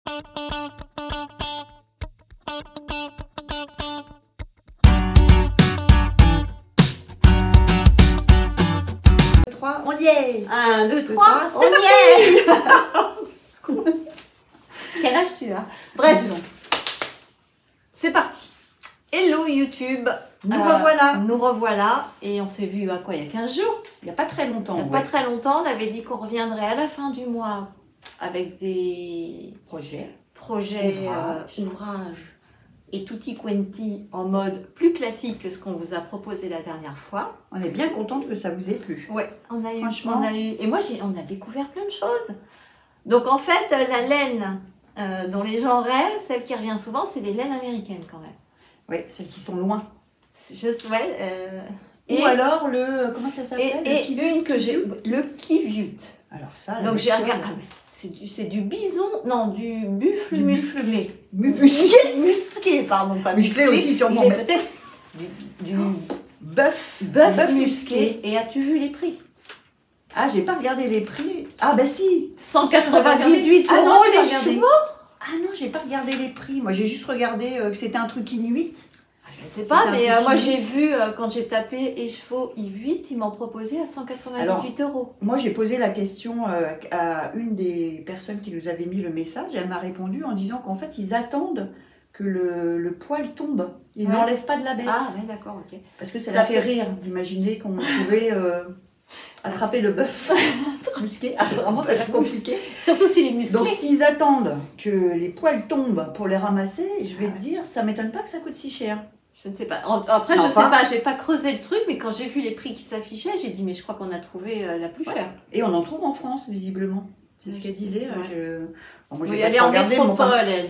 3, on y est. 1, 2, 3, on c'est y est. Quel âge tu as? Bref, c'est parti. Hello YouTube. Nous revoilà. Nous revoilà. Et on s'est vu à quoi? Il y a 15 jours. Il n'y a pas très longtemps. Il n'y a pas très longtemps. On avait dit qu'on reviendrait à la fin du mois avec des projets, ouvrages et tutti quanti en mode plus classique que ce qu'on vous a proposé la dernière fois. On est bien contente que ça vous ait plu. Ouais, on a eu, Franchement. et moi on a découvert plein de choses. Donc en fait, la laine dont les gens rêvent, celle qui revient souvent, c'est les laines américaines quand même. Oui, celles qui sont loin. Et ou alors le, comment ça s'appelle? Et une que j'ai, le Kiviut. Alors ça, donc j'ai regardé, c'est du bison, non, du buffle musclé. Musqué, pardon, pas musclé aussi sûrement. Il est peut-être du bœuf musqué. Et as-tu vu les prix? Ah, j'ai pas regardé les prix. Ah bah si, 198 ah, non, euros j'ai les pas regardé. chevaux. Ah non, j'ai pas regardé les prix. Moi, j'ai juste regardé que c'était un truc Inuit. Je ne sais pas, mais moi j'ai vu, quand j'ai tapé et chevaux I8, ils m'ont proposé à 198 euros. Moi, j'ai posé la question à une des personnes qui nous avait mis le message. Et elle m'a répondu en disant qu'en fait, ils attendent que le poil tombe. Ils n'enlèvent pas de la bête. Ah, ouais, d'accord, ok. Parce que ça la fait rire d'imaginer qu'on pouvait attraper le bœuf musqué. Apparemment, ça fait compliqué. Surtout s'il est musclé. Donc, s'ils attendent que les poils tombent pour les ramasser, je vais te dire, ça m'étonne pas que ça coûte si cher. Je ne sais pas. Après, je ne sais pas, j'ai pas creusé le truc, mais quand j'ai vu les prix qui s'affichaient, j'ai dit, mais je crois qu'on a trouvé la plus chère. Et on en trouve en France, visiblement. C'est ce qu'elle disait. Bon, moi, oui, elle est en métropole, elle.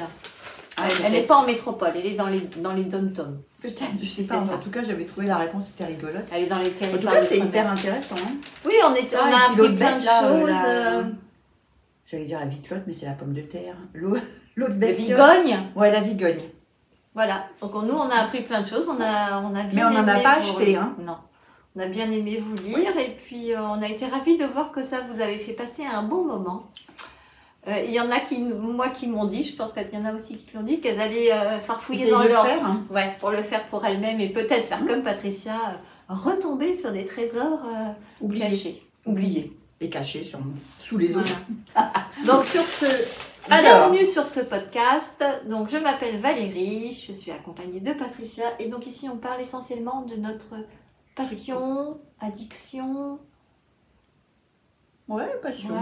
Elle n'est pas en métropole, elle est dans les dom-toms. Peut-être, je sais pas. En tout cas, j'avais trouvé la réponse, c'était rigolote. Elle est dans les territoires. En tout cas, c'est hyper intéressant. Hein. Oui, on a appris plein de choses. J'allais dire la vitelotte, mais c'est la pomme de terre. L'autre bestiole. La vigogne. Ouais, la vigogne. Voilà. Donc nous, on a appris plein de choses. On a bien mais on n'en a pas acheté, hein. Non. On a bien aimé vous lire et puis on a été ravis de voir que ça vous avait fait passer un bon moment. Il y en a qui m'ont dit, je pense qu'il y en a aussi qui l'ont dit, qu'elles allaient farfouiller dans leur... Ouais, pour le faire pour elles-mêmes et peut-être faire comme Patricia, retomber sur des trésors cachés. Oubliés. Et cachés sûrement. Sous les autres. Donc sur ce... Bienvenue sur ce podcast. Donc je m'appelle Valérie, je suis accompagnée de Patricia et donc ici on parle essentiellement de notre passion, addiction. Ouais, passion.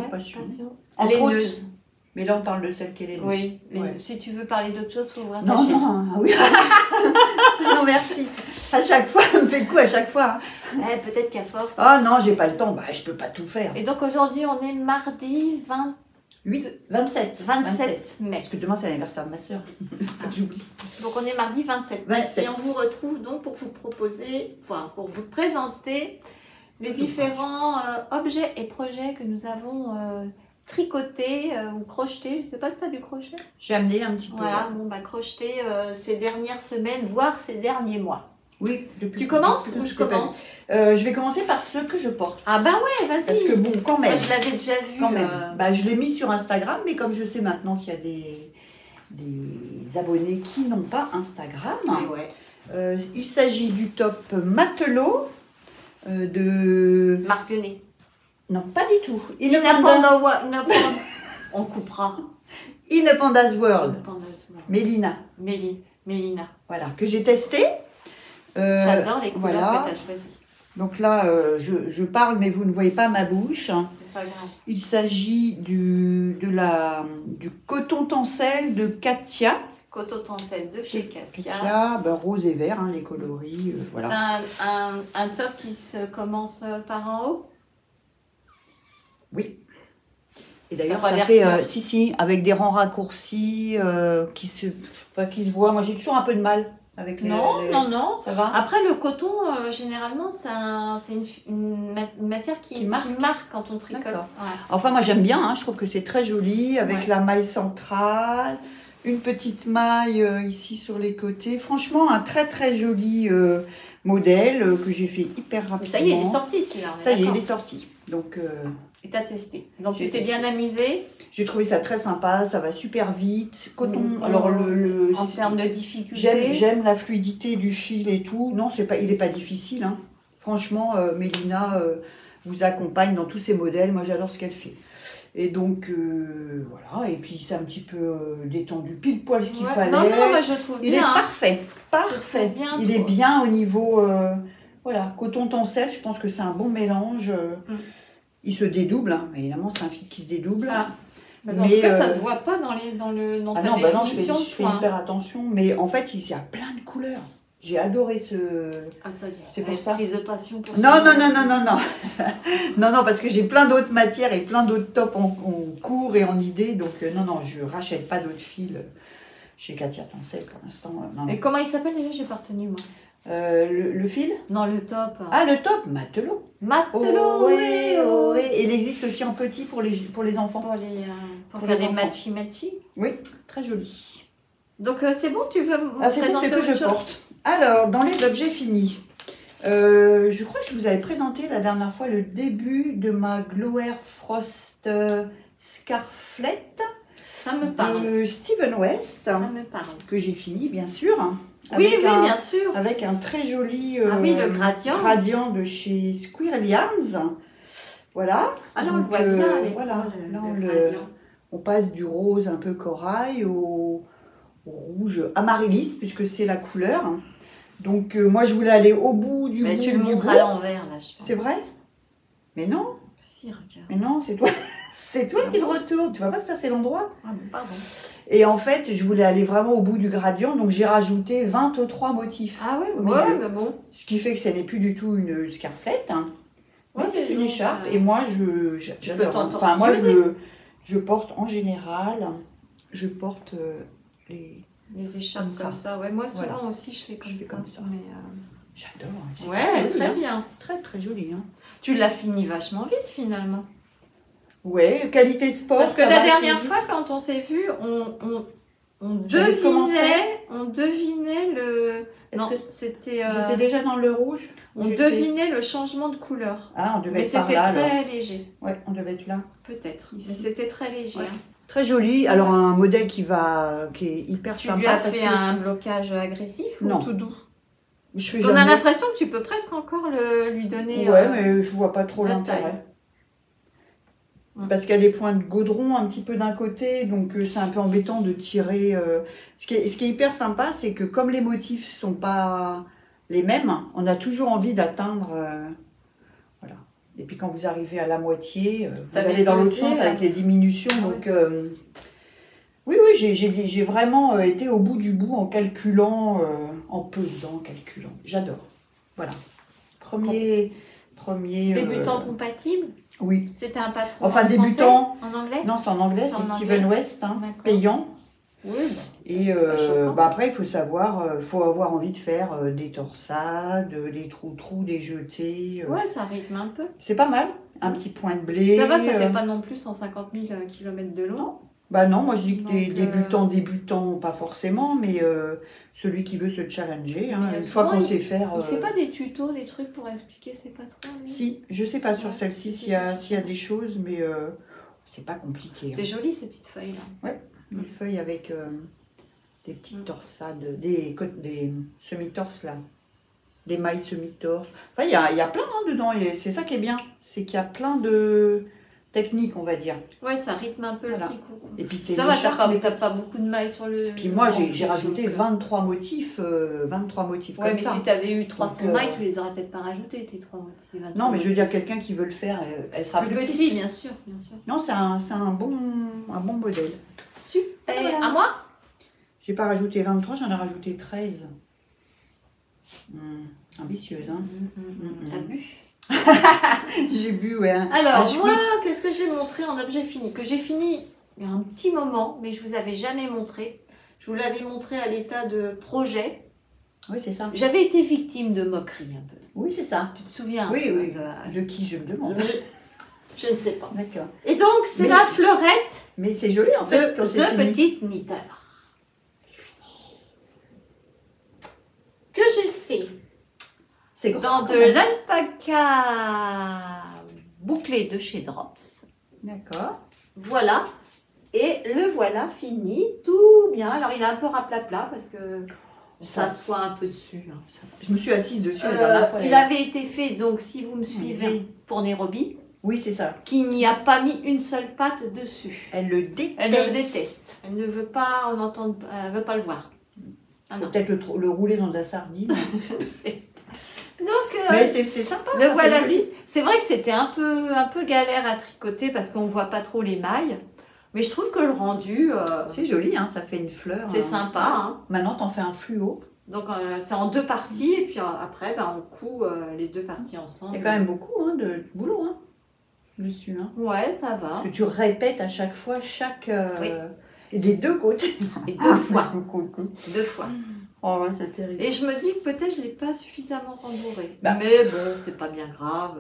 Laineuse. Mais là on parle de celle qui est laineuse. Oui, si tu veux parler d'autre chose, il faut ouvrir ta chaîne. Non, oui. Non, merci. À chaque fois, ça me fait le coup à chaque fois. Peut-être qu'à force. Ah non, j'ai pas le temps, je peux pas tout faire. Et donc aujourd'hui on est mardi 27 mai. Parce que demain c'est l'anniversaire de ma soeur. J'oublie. Donc on est mardi 27 mai. Et on vous retrouve donc pour vous proposer, pour vous présenter les différents objets et projets que nous avons tricotés ou crochetés. Je ne sais pas si tu as du crochet. J'ai amené un petit peu. Voilà, crocheté ces dernières semaines, voire ces derniers mois. Oui, tu commences ou je commence? Je vais commencer par ce que je porte. Ah ben ouais, vas-y. Parce que bon, quand même. Moi, je l'avais déjà vu. Quand même. Je l'ai mis sur Instagram, mais comme je sais maintenant qu'il y a des abonnés qui n'ont pas Instagram, il s'agit du top matelot de... Marc Guenet. Non, pas du tout. On coupera. In a Panda's World. Mélina. Mélina. Voilà, que j'ai testé. J'adore les couleurs que tu as choisies. Donc là, je parle, mais vous ne voyez pas ma bouche. C'est pas grave. Il s'agit du coton tencel de Katia. Coton tencel de chez Katia. Katia, rose et vert, les coloris, voilà. C'est un top qui se commence par en haut? Oui. Et d'ailleurs, ça fait, avec des rangs raccourcis qui se voient. Moi, j'ai toujours un peu de mal. Avec non, ça va. Après, le coton, généralement, c'est une matière qui marque quand on tricote. Ouais. Enfin, moi, j'aime bien. Je trouve que c'est très joli avec la maille centrale, une petite maille ici sur les côtés. Franchement, un très, très joli modèle que j'ai fait hyper rapidement. Mais ça y est, il est sorti celui-là. Ça y est, il est sorti. Donc, et tu as testé. Donc j'ai tu t'es testé. bien amusée. J'ai trouvé ça très sympa, ça va super vite. Coton, alors En termes de difficulté. j'aime la fluidité du fil et tout. Non, il n'est pas difficile. Hein. Franchement, Mélina vous accompagne dans tous ses modèles. Moi, j'adore ce qu'elle fait. Et donc, voilà. Et puis, c'est un petit peu détendu, pile poil ce qu'il fallait. Non, moi, je trouve Il bien. est parfait. Parfait. Bien, Il est bien au niveau... voilà, coton-tencel, je pense que c'est un bon mélange. Il se dédouble, hein. Évidemment, c'est un fil qui se dédouble. Ah. Mais en tout cas, ça se voit pas dans ta définition je fais hyper attention. Mais en fait, il y a plein de couleurs. J'ai adoré ce... Ah, ça y est. C'est pour ça. Prise de passion pour Non. Non, parce que j'ai plein d'autres matières et plein d'autres tops en cours et en idée. Donc, non, je rachète pas d'autres fils chez Katia Tencel pour l'instant. Non. Et comment il s'appelle déjà? J'ai pas retenu, moi. Le fil? Non, le top. Ah, le top, matelot. Matelot, oui. Et il existe aussi en petit pour les enfants. Pour faire des matchy-matchy. Oui, très joli. Donc, c'est bon, tu veux me c'était présenter ce que je porte. Alors, dans les objets finis, je crois que je vous avais présenté la dernière fois le début de ma Glow Air Frost Scarflet. Ça me parle. De Steven West. Ça me parle. Que j'ai fini, bien sûr. Oui, bien sûr. Avec un très joli le gradient de chez Squirrel Yarns. Voilà. Ah non, on le voit bien. Voilà. On passe du rose un peu corail au rouge amaryllis, puisque c'est la couleur. Donc, moi, je voulais aller au bout du bout. Mais tu le montres à l'envers, là, je pense. C'est vrai? Mais non. Si, regarde. Mais non, c'est toi. C'est toi qui le retourne. Tu vois pas que ça, c'est l'endroit? Ah, bon, pardon. Et en fait, je voulais aller vraiment au bout du gradient, donc j'ai rajouté 23 motifs. Ah oui, mais bon. Ce qui fait que ce n'est plus du tout une scarflette, hein. Ouais, c'est une écharpe. Et moi, j'adore. Enfin, moi, je porte en général, je porte les écharpes comme ça. Ouais, moi, souvent aussi, je fais comme ça. Mais j'adore. Ouais, très bien. Très, très joli. Hein. Tu l'as fini vachement vite, finalement. Ouais, qualité sport. Parce que la dernière fois, quand on s'est vu, on devinait le... Non, c'était... J'étais déjà dans le rouge. On devinait le changement de couleur. Ah, on devait être par là. Mais c'était très alors. léger. Ouais, on devait être là. Peut-être. Mais c'était très léger. Ouais. Très joli. Alors, un modèle qui est hyper sympa. Tu lui as fait un blocage agressif ou tout doux? On a l'impression que tu peux presque encore lui donner... Ouais, mais je vois pas trop l'intérêt. Parce qu'il y a des points de gaudron un petit peu d'un côté, donc c'est un peu embêtant de tirer. Ce qui est hyper sympa, c'est que comme les motifs ne sont pas les mêmes, on a toujours envie d'atteindre. Voilà. Et puis quand vous arrivez à la moitié, vous allez dans l'autre sens avec les diminutions. Donc, oui, j'ai vraiment été au bout du bout en calculant, en pesant, calculant. J'adore. Voilà. Premier débutant compatible? Oui. C'était un patron enfin, débutant. En anglais? Non, c'est en anglais, c'est Steven West, hein, payant. Oui, et après, il faut savoir, faut avoir envie de faire des torsades, des trous, des jetés. Ouais, ça rythme un peu. C'est pas mal, un petit point de blé. Ça va, ça fait pas non plus 150 000 km de long. Non. Bah non, moi je dis que des débutants, pas forcément, mais celui qui veut se challenger, hein, une fois qu'on sait faire... Il fait pas des tutos, des trucs pour expliquer ses patrons, lui? Si, je sais pas sur celle-ci s'il y a des choses, mais c'est pas compliqué. C'est joli ces petites feuilles là. Ouais, des feuilles avec des petites torsades, des semi-torses là, des mailles semi-torses. Enfin, il y a plein dedans, c'est ça qui est bien, c'est qu'il y a plein de... technique, on va dire. Ouais, ça rythme un peu le tricot. Et puis c'est ça va, t'as pas beaucoup de mailles sur le... Puis moi, j'ai rajouté 23 motifs comme mais ça. si tu avais eu 300 mailles, tu les aurais peut-être pas rajoutées, tes 3 motifs. Non, mais je veux dire, quelqu'un qui veut le faire, elle sera plus petit, petite. bien sûr. Non, c'est un bon modèle. Super. À moi? J'ai pas rajouté 23, j'en ai rajouté 13. Ambitieuse, hein. T'as bu? J'ai bu, ouais. Alors, moi, qu'est-ce que je vais montrer en objet fini? Que j'ai fini il y a un petit moment, mais je vous avais jamais montré. Je vous l'avais montré à l'état de projet. Oui, c'est ça. J'avais été victime de moqueries un peu. Oui, c'est ça. Tu te souviens? Oui. De qui je me demande? Je ne sais pas. D'accord. Et donc, c'est la fleurette. Mais c'est joli en fait. De The Petite Knitter. Que j'ai fait. C'est dans de l'alpaca bouclé de chez Drops. D'accord. Voilà. Et le voilà fini, tout bien. Alors il est un peu raplapla parce que ça se voit un peu dessus. Hein. Je me suis assise dessus la dernière fois. Il avait été fait, donc si vous me suivez, pour Nairobi. Oui, c'est ça. Qui n'y a pas mis une seule patte dessus. Elle le déteste. Elle le déteste. Elle ne veut pas en entendre, elle veut pas le voir. Ah, faut peut-être le rouler dans de la sardine. Je sais. Donc, mais c'est sympa. Le voilà. C'est vrai que c'était un peu galère à tricoter parce qu'on voit pas trop les mailles. Mais je trouve que le rendu... c'est joli, hein, ça fait une fleur. C'est sympa. Hein. Maintenant, t'en fais un fluo. Donc, c'est en 2 parties. Et puis après, on coud les 2 parties ensemble. Il y a quand même beaucoup de boulot dessus. Hein. Ouais, ça va. Parce que tu répètes à chaque fois, oui. Et des 2 côtés. Et 2 fois. 2 fois. Oh ouais, c'est terrible. Et je me dis que peut-être je ne l'ai pas suffisamment rembourré. Bah. Mais bon, c'est pas bien grave.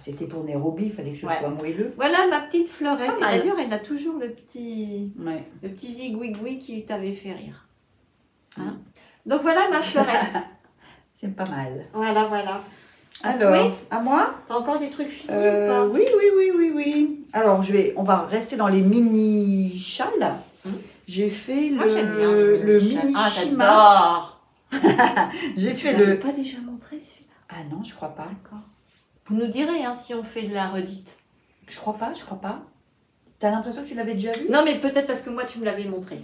C'était pour Nairobi, il fallait que ce soit moelleux. Voilà ma petite fleurette. Et d'ailleurs, elle a toujours le petit zigouigoui qui t'avait fait rire. Hein. Donc voilà ma fleurette. C'est pas mal. Voilà. Alors, à moi? T'as encore des trucs finis ou pas? Oui. Alors, on va rester dans les mini châles. J'ai fait le mini Shima. J'ai fait le... pas déjà montré celui-là? Ah non, je crois pas. D'accord. Vous nous direz si on fait de la redite. Je crois pas. T'as l'impression que tu l'avais déjà vu? Non, mais peut-être parce que moi, tu me l'avais montré.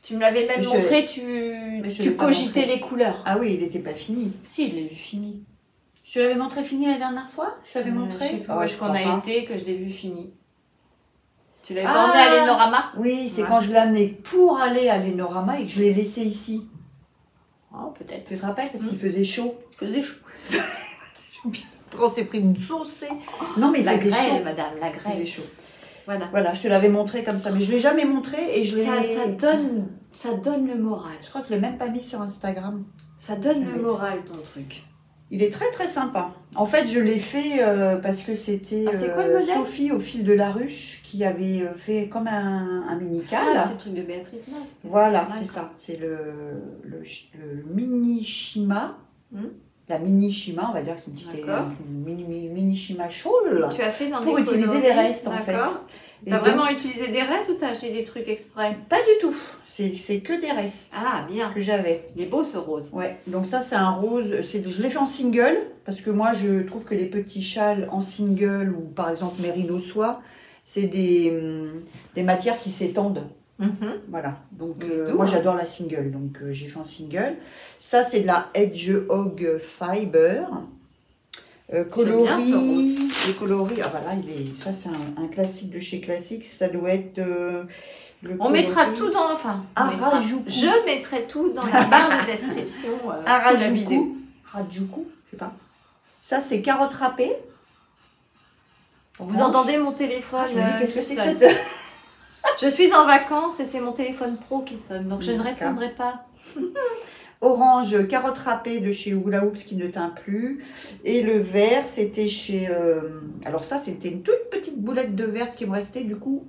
Tu me l'avais même montré, tu cogitais les couleurs. Ah oui, il n'était pas fini. Si, je l'ai vu fini. Je te l'avais montré fini la dernière fois? Je t'avais montré? Je sais plus où est-ce qu'on a été que je l'ai vu fini. Tu l'avais emmené à l'Enorama? Oui, c'est quand je l'ai amené pour aller à l'Enorama et que je l'ai laissé ici. Oh, peut-être. Tu te rappelles? Parce qu'il faisait chaud. Il faisait chaud. On s'est pris une saucée. Non, mais il faisait chaud. Madame, la grêle. Il faisait chaud. Voilà, je te l'avais montré comme ça, mais je ne l'ai jamais montré et je l'ai... Ça donne le moral. Je crois que je ne l'ai même pas mis sur Instagram. Ça donne le moral, ton truc. Il est très très sympa. En fait, je l'ai fait parce que c'était Sophie au fil de la ruche qui avait fait comme un mini-cal. Ah, c'est le truc de Béatrice Mas. Voilà, c'est ça. C'est le mini Shima. La mini Shima, on va dire que c'est une mini Shima shawl. Tu as fait dans pour utiliser les restes en fait. Tu as vraiment utilisé des restes ou tu as acheté des trucs exprès? Pas du tout. C'est que des restes. Ah, bien. Que j'avais. Il est beau ce rose. Ouais. Donc ça, c'est un rose. Je l'ai fait en single parce que moi, je trouve que les petits châles en single ou par exemple Mérino soie, c'est des matières qui s'étendent. Voilà. Donc moi, j'adore la single. Donc j'ai fait en single. Ça, c'est de la Hedgehog Fiber. Coloris, les coloris, ah voilà, ça c'est un classique de chez Classique, ça doit être on mettra tout dans, je mettrai tout dans la barre de description sous la vidéo. Harajuku, je sais pas. Ça c'est carotte râpée. Vous entendez mon téléphone? Je me dis qu'est-ce que c'est que cette... Je suis en vacances et c'est mon téléphone pro qui sonne, donc je ne répondrai pas. Orange, carotte râpée de chez Hula Hoops qui ne teint plus. Et le vert, c'était chez... alors ça, c'était une toute petite boulette de vert qui me restait. Du coup,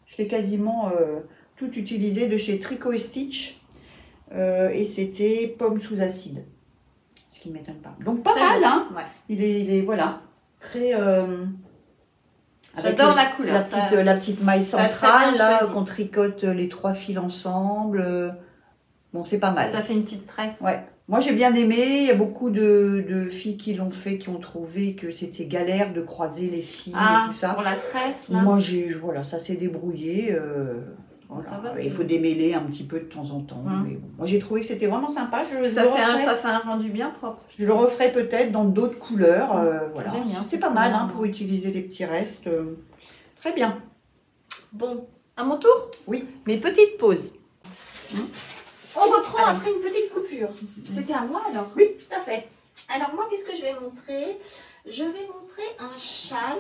je l'ai quasiment tout utilisé de chez Tricot et Stitch. Et c'était pomme sous acide. Ce qui ne m'étonne pas. Donc pas mal, hein. Ouais. Il est, voilà, très... J'adore la couleur. La petite maille centrale, là, qu'on tricote les 3 fils ensemble. Bon, c'est pas mal. Ça fait une petite tresse. Ouais. Moi, j'ai bien aimé. Il y a beaucoup de filles qui l'ont fait, qui ont trouvé que c'était galère de croiser les filles et tout ça. Pour la tresse, là. Moi, voilà, ça s'est débrouillé. Voilà. Ça va, il faut démêler un petit peu de temps en temps. Mais bon, moi, j'ai trouvé que c'était vraiment sympa. Ça fait un rendu bien propre. Je le referai peut-être dans d'autres couleurs. Voilà. C'est pas mal pour utiliser les petits restes. Très bien. Bon, à mon tour? Oui. Mes petites pauses. On reprend après une petite coupure. C'était à moi alors? Oui, tout à fait. Alors moi, qu'est-ce que je vais montrer? Je vais montrer un châle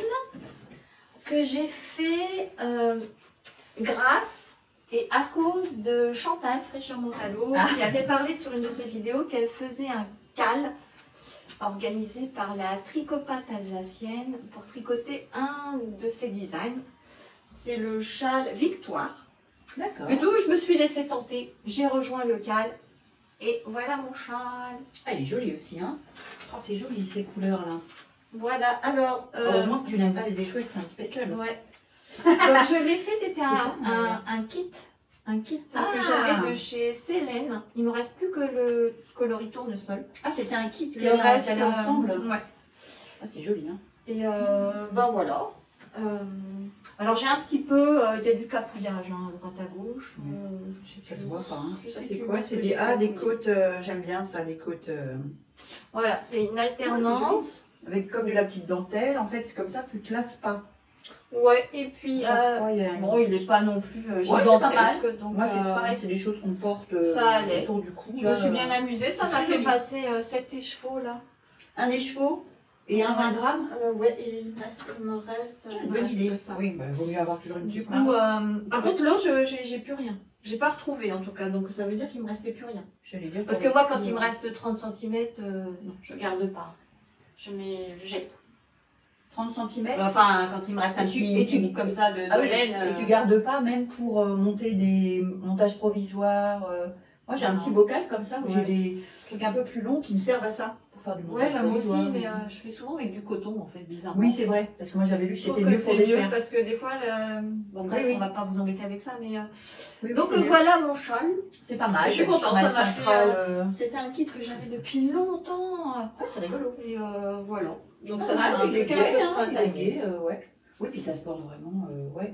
que j'ai fait grâce et à cause de Chantal Fraîcheur-Montalo qui avait parlé sur une de ses vidéos qu'elle faisait un cal organisé par la tricopate alsacienne pour tricoter un de ses designs. C'est le châle Victoire. D'accord. Et d'où je me suis laissée tenter. J'ai rejoint le cal. Et voilà mon châle. Ah, il est joli aussi, hein. Oh, c'est joli ces couleurs-là. Voilà, alors... Heureusement que tu n'aimes pas les échoués de Prince Speckle. Ouais. Donc je l'ai fait, c'était un kit. Un kit que j'avais de chez Célène. Il me reste plus que le coloris tournesol. Ah, c'était un kit qui Le reste ensemble. Ouais. Ah, c'est joli, hein. Et ben voilà. Alors j'ai un petit peu, il y a du cafouillage à droite à gauche. Ça se voit pas, hein. Ça c'est plus quoi? C'est des côtes, j'aime bien ça, les côtes. Voilà, c'est une alternance. Avec comme de la petite dentelle, en fait, c'est comme ça que tu te lasses pas. Ouais, et puis, bon, il n'est pas non plus gigantesque. Donc, moi, c'est pareil, c'est des choses qu'on porte autour du cou. Je me suis bien amusée, ça m'a fait passer 7 écheveaux là. Un écheveau et un 20 grammes. Ouais, et il me reste ça. Oui, il vaut mieux avoir toujours une petite. Du coup, par contre, là, j'ai plus rien. J'ai pas retrouvé en tout cas, donc ça veut dire qu'il me restait plus rien. Parce que moi, quand il me reste 30 cm, non, je garde pas. Je jette. 30 cm. Enfin, quand il me reste un petit bout comme ça de laine. Et tu gardes pas même pour monter des montages provisoires. Moi, j'ai un petit bocal comme ça où j'ai des trucs un peu plus longs qui me servent à ça. Pour faire du montage provisoire. Moi aussi, mais je fais souvent avec du coton en fait, bizarrement. Oui, c'est vrai, parce que moi j'avais lu que c'était mieux pour les faire. Parce que des fois, bon bref, on va pas vous embêter avec ça, mais... Donc oui, voilà mon châle. C'est pas mal. Je suis contente, ça m'a fait... C'était un kit que j'avais depuis longtemps. Ouais, c'est rigolo. Et voilà. Donc ça c'est un truc gai, ouais. Oui, puis ça se porte vraiment,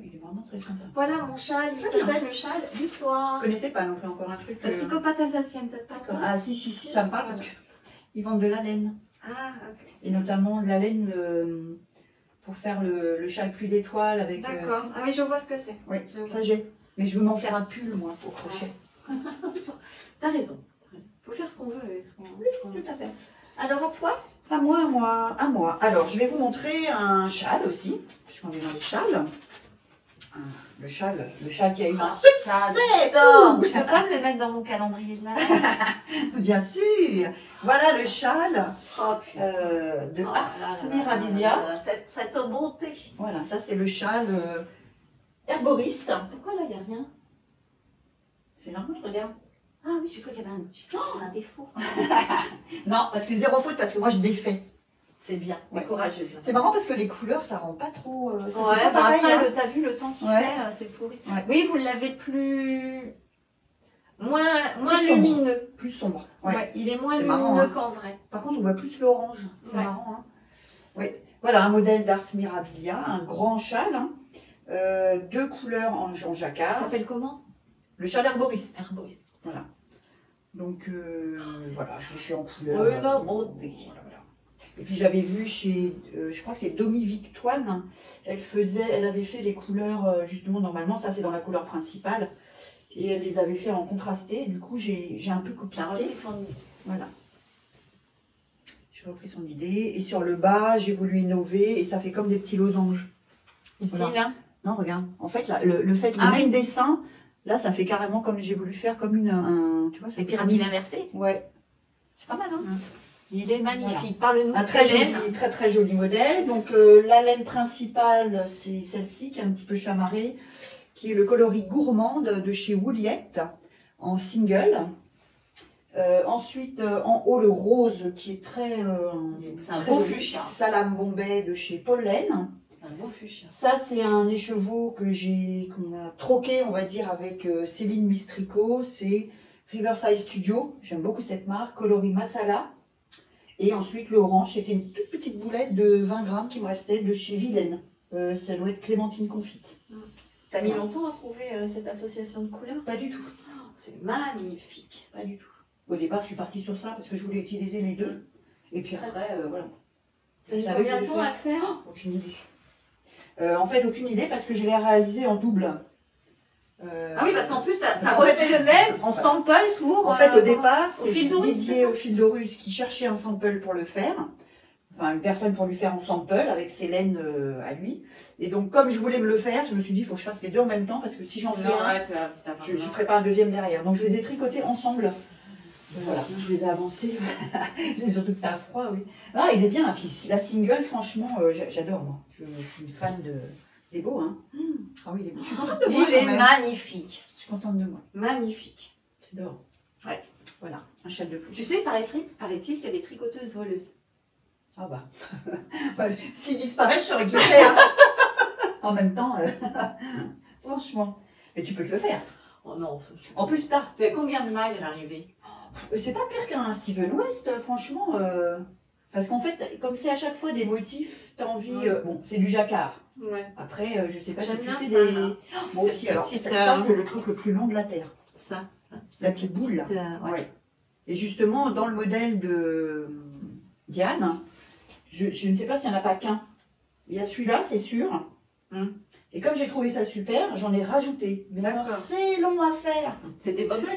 il est vraiment très sympa. Voilà mon châle, il s'appelle le châle Victoire. Je connaissais pas non plus encore un truc. La tricopate alsacienne, ça te parle? Ah si, ça me parle parce qu'ils vendent de la laine. Ah, ok. Et notamment de la laine pour faire le châle pluie d'étoiles avec... D'accord, ah oui, je vois ce que c'est. Oui, ça j'ai. Mais je veux m'en faire un pull, moi, pour crochet. T'as raison. Faut faire ce qu'on veut. Oui, tout à fait. Alors à toi? À moi. Alors, je vais vous montrer un châle aussi, puisqu'on est dans les châles. Le châle qui a eu un succès. Tu peux pas me le mettre dans mon calendrier de l'Avent? Bien sûr. Voilà le châle de Ars Mirabilia. Cette beauté. Voilà, ça c'est le châle herboriste. Pourquoi là, il n'y a rien? C'est normal, regarde. Ah oui, je crois qu'il y avait un défaut. Non, parce que zéro faute, parce que moi je défais. C'est bien, c'est courageuse. C'est marrant parce que les couleurs, ça rend pas trop... ouais, bah après, t'as vu le temps qu'il fait, c'est pourri. Ouais. Oui, vous l'avez plus... Moins lumineux. Plus sombre. Ouais, il est moins lumineux qu'en vrai. Par contre, on voit plus l'orange. C'est marrant. Hein. Oui. Voilà, un modèle d'Ars Mirabilia, un grand châle. Hein. 2 couleurs en jacquard. Ça s'appelle comment? Le châle herboriste. Herboriste. Voilà. Donc, voilà, je l'ai fait en couleur. Beauté. Voilà. Et puis j'avais vu chez, je crois que c'est Domi Victoire, elle avait fait les couleurs, justement, normalement, ça c'est dans la couleur principale, et elle les avait fait en contrasté, du coup j'ai un peu copié. T'as repris son idée. Voilà. J'ai repris son idée, et sur le bas, j'ai voulu innover, et ça fait comme des petits losanges. Ici, là? Non, regarde, en fait, là, le même dessin, là ça fait carrément comme j'ai voulu faire, comme tu vois, ça les pyramides inversées. Ouais. C'est pas mal, hein. Il est magnifique. Voilà. Parle-nous. Un très joli modèle. Donc la laine principale, c'est celle-ci qui est un petit peu chamarrée, qui est le coloris gourmande de chez Wouliette en single. Ensuite, en haut, le rose qui est très beau fuchsia. Salam Bombay de chez Pollen. C'est un beau fuchsia. Ça, c'est un écheveau qu'on a troqué, on va dire, avec Céline Mistrico. C'est Riverside Studio. J'aime beaucoup cette marque. Coloris Masala. Et ensuite, le orange, c'était une toute petite boulette de 20 grammes qui me restait de chez Vilaine. Ça doit être Clémentine confite. T'as mis longtemps à trouver cette association de couleurs? Pas du tout. Oh, c'est magnifique. Pas du tout. Au départ, je suis partie sur ça parce que je voulais utiliser les deux. Et puis après, voilà. T'as mis combien de temps à le faire? Aucune idée. En fait, aucune idée parce que je l'ai réalisé en double. Ah oui, parce qu'en plus, t'as refait le même en sample pour... En fait, au départ, c'est Didier au fil de Ruse qui cherchait un sample pour le faire. Enfin, une personne pour lui faire en sample avec ses laines à lui. Et donc, comme je voulais me le faire, je me suis dit, il faut que je fasse les deux en même temps parce que si j'en fais un, je ne ferai pas un deuxième derrière. Donc, je les ai tricotés ensemble. Voilà, je les ai avancés. C'est surtout que tu as froid, oui. Ah, il est bien. Puis la single, franchement, j'adore, moi. Je suis une fan de... Il est beau, hein. Ah oui, il est beau. Je suis contente de moi. Il est magnifique. Je suis contente de moi. Magnifique. J'adore. Ouais. Voilà, un châle de plus. Tu sais, paraît-il qu'il y a des tricoteuses voleuses. Ah bah. S'il disparaît, je saurais qui c'est. Hein. En même temps, franchement. Mais tu peux te le faire. Oh non. En plus, t'as. C'est combien de mailles l'arrivée? C'est pas pire qu'un Steven West, franchement. Parce qu'en fait, comme c'est à chaque fois des motifs, t'as envie. Bon, c'est du jacquard. Ouais. Après, je sais pas si tu fais ça, des. Moi aussi, alors. Petite, ça c'est le truc le plus long de la Terre. Ça. La petite boule, là. Ouais. Et justement, dans le modèle de Diane, je ne sais pas s'il n'y en a pas qu'un. Il y a celui-là, c'est sûr. Et comme j'ai trouvé ça super, j'en ai rajouté. Mais alors, c'est long à faire. C'est des bubbles?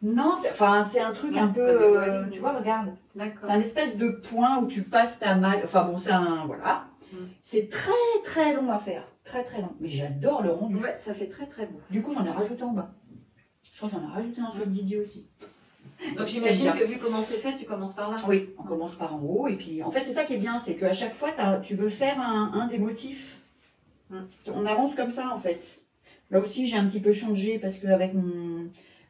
Non, c'est un truc un peu, tu vois, regarde. C'est un espèce de point où tu passes ta maille. Enfin bon, c'est un, voilà. C'est très très long à faire. Très très long. Mais j'adore le rendu. Ouais, ça fait très très beau. Du coup, j'en ai rajouté en bas. Je crois que j'en ai rajouté un sur Didier aussi. Donc j'imagine que vu comment c'est fait, tu commences par là. Oui, on commence par en haut. Et puis, en fait, c'est ça qui est bien, c'est qu'à chaque fois, tu veux faire un des motifs. On avance comme ça, en fait. Là aussi, j'ai un petit peu changé parce qu'avec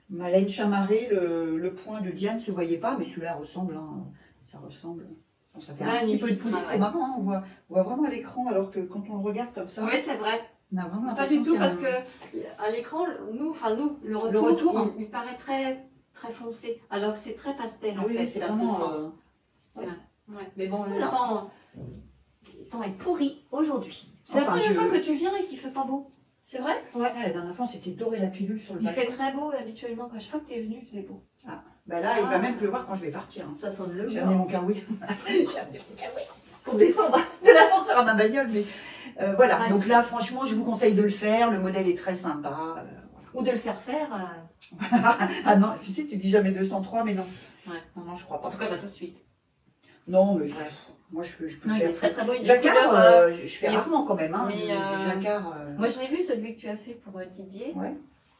ma laine chamarrée, le point de Diane ne se voyait pas, mais celui-là ressemble. Hein, ça ressemble. Bon, ça fait un petit peu de poulet. C'est marrant, hein, on voit vraiment à l'écran, alors que quand on le regarde comme ça. Oui, c'est vrai. On a vraiment pas du tout, parce que à l'écran, nous, le retour il paraît très, très foncé, alors que c'est très pastel, en fait, ça se sent. Ouais. Mais bon, le temps est pourri aujourd'hui. C'est la première fois que tu viens et qu'il ne fait pas beau. C'est vrai? Ouais. La dernière fois, c'était doré la pilule sur le balcon. Il fait très beau habituellement. Quand je fois que tu es venu, c'est beau. Ah, bah là, il va même pleuvoir quand je vais partir. Hein. Ça sonne le J'ai amené mon kawaii. J'ai amené mon kawaii pour descendre de l'ascenseur à ma bagnole. Mais voilà, donc là, franchement, je vous conseille de le faire. Le modèle est très sympa. Voilà. Ou de le faire faire. Ah non, tu sais, tu dis jamais 203, mais non. Ouais. Non, je crois pas. En tout cas, pas tout de suite. Non, mais moi, je peux non, faire. Il est très très beau. Jacquard, je fais rarement quand même. Hein, mais Jacquard. Moi, je l'ai vu, celui que tu as fait pour Didier. Ouais.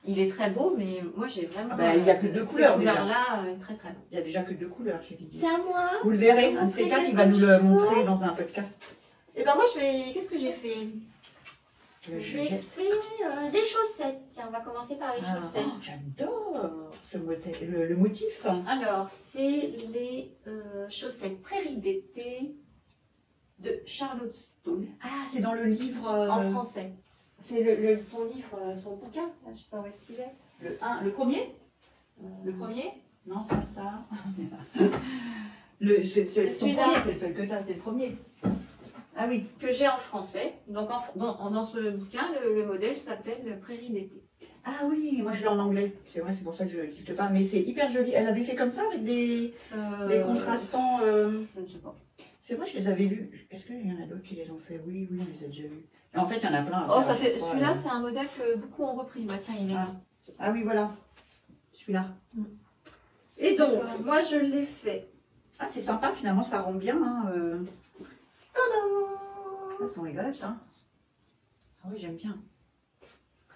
Il est très beau, mais moi, j'ai vraiment. Il n'y a que deux couleurs. Ces couleurs-là, très très beau. Il y a déjà que deux couleurs chez Didier. C'est à moi. Vous le verrez, un de ces quatre, il va nous le montrer dans un podcast. Et ben moi, qu'est-ce que j'ai fait? J'ai fait des chaussettes. Tiens, on va commencer par les chaussettes. Oh, j'adore ce modèle, le motif. Alors, c'est les chaussettes Prairie d'été de Charlotte Stone. Ah, c'est dans le livre... En français. C'est son livre, son bouquin. Là, je ne sais pas où est-ce qu'il est. Le premier Le premier? Non, c'est pas ça. C'est son premier, c'est le seul que tu as, c'est le premier. Ah oui. Que j'ai en français. Donc dans ce bouquin, le modèle s'appelle Prairie d'été. Ah oui, moi je l'ai en anglais. C'est vrai, c'est pour ça que je te parle. Mais c'est hyper joli. Elle avait fait comme ça avec des contrastants. Je ne sais pas. C'est vrai, je les avais vus. Est-ce qu'il y en a d'autres qui les ont fait? Oui, on les a déjà vus. Et en fait, il y en a plein. Oh, celui-là, c'est un modèle que beaucoup ont repris. Bah tiens, il est là. Ah oui, voilà. Celui-là. Et donc, moi je l'ai fait. Ah, c'est sympa, finalement, ça rend bien. Hein, Tadam! Elles sont rigolotes, hein. Ah oui, j'aime bien.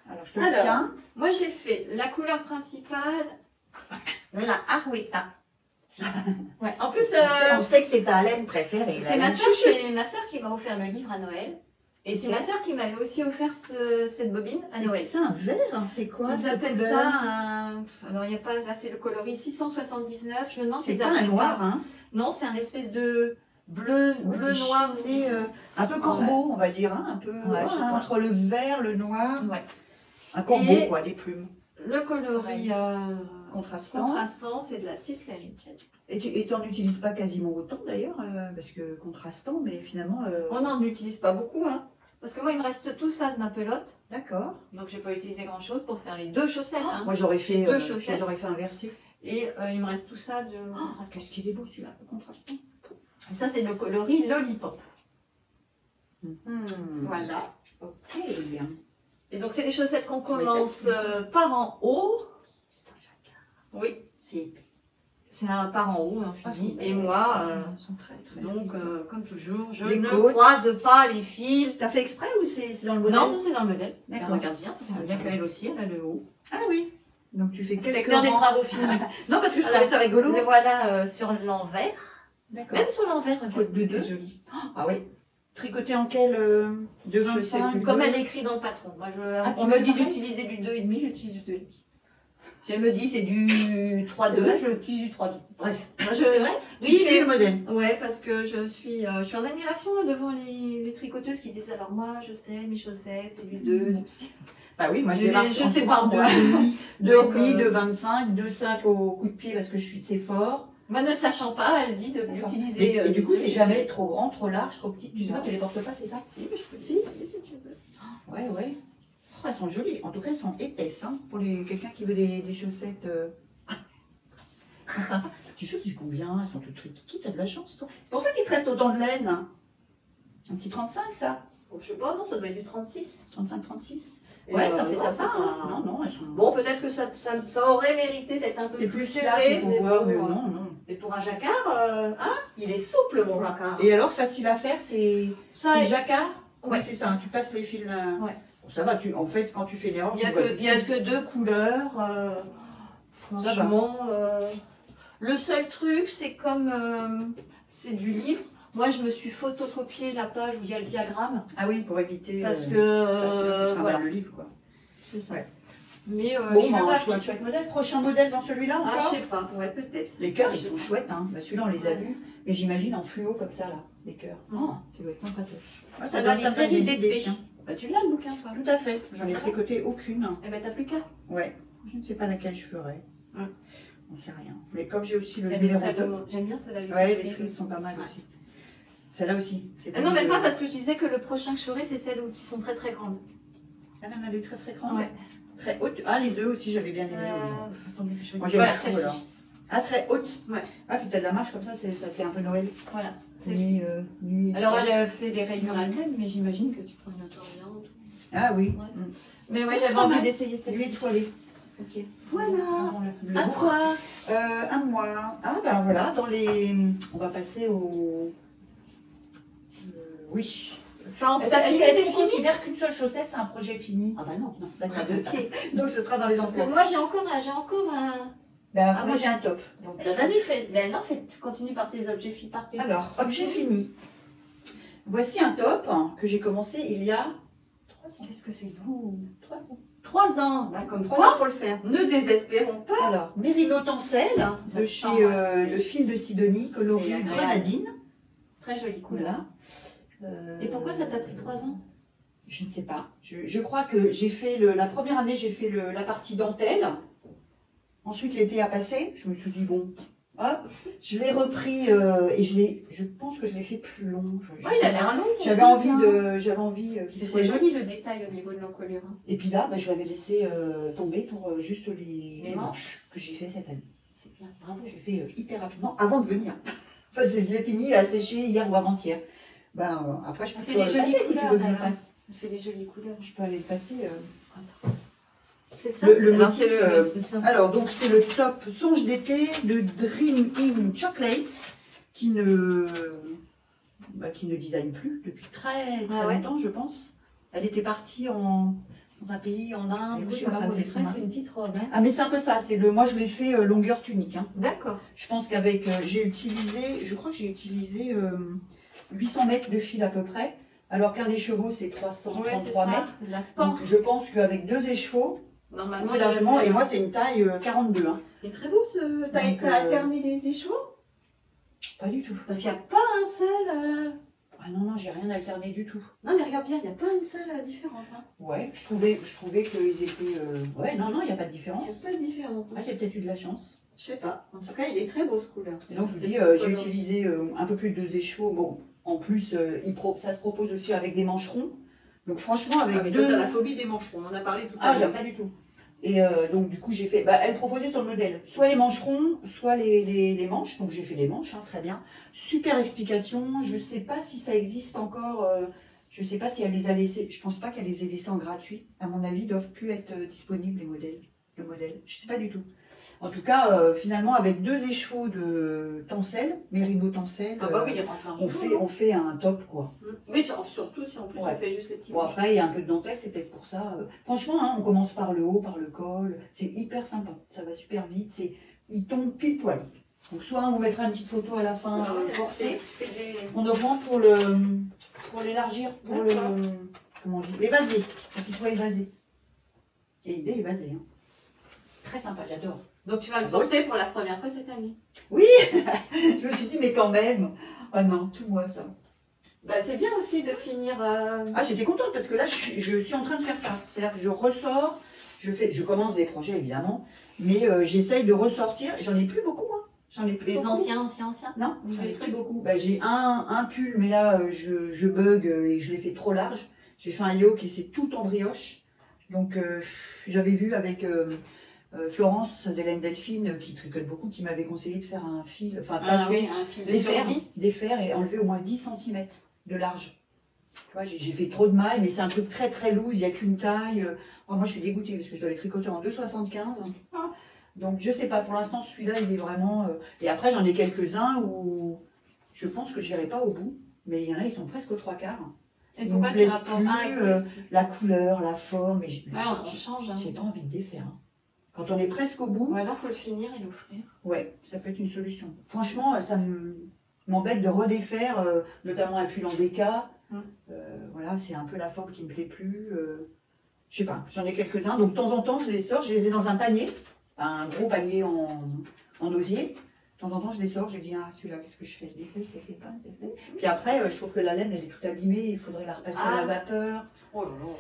Alors, je te le tiens. Moi, j'ai fait la couleur principale, la Arwetta. Ouais. En plus, on sait que c'est ta laine préférée. C'est ma soeur qui m'a offert le livre à Noël. Et c'est ma soeur qui m'avait aussi offert cette bobine à Noël. C'est un verre, hein, c'est quoi? Ils appellent ça un... Alors, il n'y a pas... Là, c'est le coloris 679. Je me demande si c'est pas un noir, hein? Non, c'est un espèce de bleu noir. Un peu corbeau, on va dire, hein, un peu entre le vert, le noir. Ouais. Un corbeau, quoi, des plumes. Le coloris contrastant, c'est de la Cislavicelle. Et tu n'en utilises pas quasiment autant d'ailleurs, parce que contrastant, mais finalement... On n'en utilise pas beaucoup, hein. Parce que moi, il me reste tout ça de ma pelote. D'accord. Donc, j'ai pas utilisé grand-chose pour faire les deux chaussettes. Hein. Moi, j'aurais fait deux chaussettes. J'aurais fait inversé. Et il me reste tout ça de... Qu'est-ce qu'il est beau celui-là, contrastant. Et ça, c'est le coloris Lollipop. Voilà. Ok. Et donc, c'est des chaussettes qu'on commence par en haut. C'est un jacquard. Oui. C'est un par en haut, infini. Et moi, donc, comme toujours, je ne croise pas les fils. T'as fait exprès ou c'est dans le modèle? Non, ça c'est dans le modèle. D'accord. Regarde bien qu'elle aussi, elle a le haut. Ah oui. Donc tu fais quelques des travaux finis. Non, parce que je trouvais ça rigolo. Le voilà sur l'envers. D'accord. Même sur l'envers, regarde. De deux. Joli. Ah oui. Tricoté en quel de 25 comme elle est écrit dans le patron. Moi, on me dit d'utiliser du 2,5, j'utilise du 2,5. Si elle me dit c'est du 3-2, je utilise du 3-2. Bref. C'est vrai? Oui, c'est le modèle. Ouais, parce que je suis en admiration devant les tricoteuses qui disent alors moi je sais mes chaussettes c'est du 2. Bah oui, moi je démarre je sais pas de 2,5, de 25, de 5 au coup de pied parce que c'est fort. Moi ne sachant pas, elle dit de l'utiliser. Et du coup, c'est jamais trop grand, trop large, trop petit. Tu sais pas, tu les portes pas, c'est ça? Si, mais je peux essayer si tu veux. Ouais, ouais. Oh, elles sont jolies. En tout cas, elles sont épaisses. Hein, pour quelqu'un qui veut des chaussettes. Sympa. Tu choses du combien? Elles sont toutes triquiques, t'as de la chance, toi. C'est pour ça qu'il te reste autant de laine. Un petit 35, ça? Bon, je sais pas, non, ça doit être du 36. 35, 36. Ouais, ça fait ça. Hein. Non, non, elles sont... Bon, peut-être que ça aurait mérité d'être un peu plus serré. C'est plus voir, mais non, non. Mais pour un jacquard, il est souple, mon jacquard. Et alors, facile à faire, c'est jacquard? Ouais, c'est ça, tu passes les fils. Ouais. Bon, ça va, en fait, quand tu fais des robes, il y a que 2 couleurs. Franchement, le seul truc, c'est comme c'est du livre. Moi, je me suis photocopié la page où il y a le diagramme. Ah oui, pour éviter. Parce que voilà le livre, quoi. C'est ça. Ouais. Mais bon, je vois un chouette modèle. Prochain modèle dans celui-là encore? Je sais pas, ouais, peut-être. Les cœurs, ils sont chouettes, hein. Bah, celui-là, on les a vus. Mais j'imagine en fluo comme ça, là, les cœurs. Oh, ça doit être sympathique. Ah, ça doit faire des idées, tiens. Bah, tu l'as le bouquin, toi? Tout à fait. J'en ai tricoté aucune. Eh ben, t'as plus qu'à. Ouais. Je ne sais pas laquelle je ferai. On ne sait rien. Mais comme j'ai aussi le numéro 2. J'aime bien celle-là. Ouais, les cerises sont pas mal aussi. Celle-là aussi. Non, même pas parce que je disais que le prochain que je ferai, c'est celles qui sont très très grandes. Elle en a des très très grandes. Ouais. Très hautes. Ah, les œufs aussi, j'avais bien aimé. Attendez, je moi, j'aime beaucoup, alors. Ah, très haute. Ouais. Ah, puis t'as de la marche comme ça, ça fait un peu Noël. Voilà. Nuit. Alors, elle fait les rayures elle-même, mais j'imagine que tu prends une intervenante. Ah oui. Ouais. Mais ouais, j'avais envie d'essayer celle-ci. Nuit étoilée. Ok. Voilà. À toi. À moi. Ah, ben voilà, dans les. On va passer au. Oui. Est-ce qu'on considère qu'une seule chaussette, c'est un projet fini? Ah bah non. D'accord. Donc ce sera dans les emplois. Moi, j'ai encore un... Moi, j'ai un top. Vas-y, fais. Ben non, continue par tes objets finis. Alors, objet fini. Voici un top que j'ai commencé il y a 3 ans. Qu'est-ce que c'est doux? 3 ans. 3 ans, bah, comme 3 ans pour le faire. Ne désespérons pas. Alors, Mérino Tencel, de chez Le Fil de Sidonie, coloris grenadine. Très jolie couleur. Et pourquoi ça t'a pris 3 ans? Je ne sais pas. Je crois que j'ai fait la première année, j'ai fait la partie dentelle. Ensuite, l'été a passé. Je me suis dit, bon, hop, je l'ai repris et je pense que je l'ai fait plus long. Oui, il a l'air long. J'avais envie qu'il soit. C'est joli le détail au niveau de l'encolure. Et puis là, je l'avais laissé tomber pour juste les manches que j'ai fait cette année. C'est bien, bravo. J'ai fait hyper rapidement avant de venir. En fait, je l'ai fini à sécher hier ou avant-hier. Après, je peux le passer si tu veux que je le passe. Il fait des jolies couleurs. Je peux aller le passer. C'est ça, le motif. Alors, donc, c'est le top Songe d'été de Dream In Chocolate qui ne design plus depuis très longtemps, je pense. Elle était partie dans un pays en Inde. Je sais pas, ça me fait presque une petite robe. Ah, mais c'est un peu ça. Moi, je l'ai fait longueur tunique. Hein. D'accord. Je pense qu'avec. Je crois que j'ai utilisé 800 mètres de fil à peu près. Alors qu'un écheveau, c'est 333 mètres. La sport. Donc, je pense qu'avec 2 écheveaux, normalement, largement, et moi, c'est une taille 42. Hein. Il est très beau ce. T'as alterné les écheveaux? Pas du tout. Parce qu'il n'y a pas un seul. Ah non, j'ai rien alterné du tout. Non, mais regarde bien, il n'y a pas une seule différence. Hein. Ouais, je trouvais qu'ils étaient. Ouais, non, il n'y a pas de différence. Il n'y a pas de différence. Hein. Ah, j'ai peut-être eu de la chance. Je sais pas. En tout cas, il est très beau ce couleur. Et donc, je vous dis, j'ai utilisé un peu plus de 2 écheveaux. Bon, en plus, ça se propose aussi avec des mancherons. Donc, franchement, avec deux. T'as la phobie des mancherons, on en a parlé tout à l'heure. Ah, j'aime pas du tout. Et donc, du coup, j'ai fait. Elle proposait sur le modèle soit les mancherons, soit les manches. Donc, j'ai fait les manches, hein, très bien. Super explication. Je sais pas si ça existe encore. Je sais pas si elle les a laissés. Je pense pas qu'elle les ait laissés en gratuit. À mon avis, ils doivent plus être disponibles, le modèle. Je sais pas du tout. En tout cas, finalement, avec 2 écheveaux de Tencel, Mérino Tencel, on fait un top, quoi. Oui, surtout si en plus on fait juste les petits. Bon, après, il y a un peu de dentelle, c'est peut-être pour ça. Franchement, hein, on commence par le haut, par le col. C'est hyper sympa. Ça va super vite. Il tombe pile poil. Donc, soit on vous mettra une petite photo à la fin portée. On augmente pour l'élargir, comment on dit, l'évaser, pour qu'il soit évasé. Et il est évasé. Hein. Très sympa, j'adore. Donc tu vas le porter pour la première fois cette année. Oui. Je me suis dit, mais quand même. Oh non, tout moi ça. Bah, c'est bien aussi de finir... Ah, j'étais contente parce que là, je suis en train de faire ça. C'est-à-dire que je ressors, je commence des projets évidemment, mais j'essaye de ressortir. J'en ai plus beaucoup, hein. J'en ai plus des beaucoup. anciens Non, j'en ai très beaucoup. Bah, j'ai un pull, mais là, je bug et je l'ai fait trop large. J'ai fait un yoke et c'est tout en brioche. Donc, j'avais vu avec Florence d'Hélène Delphine, qui tricote beaucoup, qui m'avait conseillé de faire un fil, enfin passer, un fil de défaire et enlever au moins 10 cm de large. Tu vois, j'ai fait trop de mailles, mais c'est un truc très très loose, il n'y a qu'une taille. Oh, moi, je suis dégoûtée parce que je l'avais tricoté en 2,75. Donc, je sais pas, pour l'instant, celui-là, il est vraiment... Et après, j'en ai quelques-uns où je pense que je n'irai pas au bout, mais il y en a, ils sont presque aux 3/4. Ils me plaisent plus, la couleur, la forme, mais on change. J'ai pas envie de défaire. Hein. Quand on est presque au bout... Ou alors, il faut le finir et l'offrir. Ouais, ça peut être une solution. Franchement, ça m'embête de redéfaire, notamment un pull en déca. Voilà, c'est un peu la forme qui me plaît plus. Je sais pas, j'en ai quelques-uns. Donc, de temps en temps, je les sors. Je les ai dans un panier. Un gros panier en osier. De temps en temps, je les sors. Je dis, ah, celui-là, qu'est-ce que je fais? Je les fais pas. Puis après, je trouve que la laine, elle est toute abîmée. Il faudrait la repasser à la vapeur. Oh là là.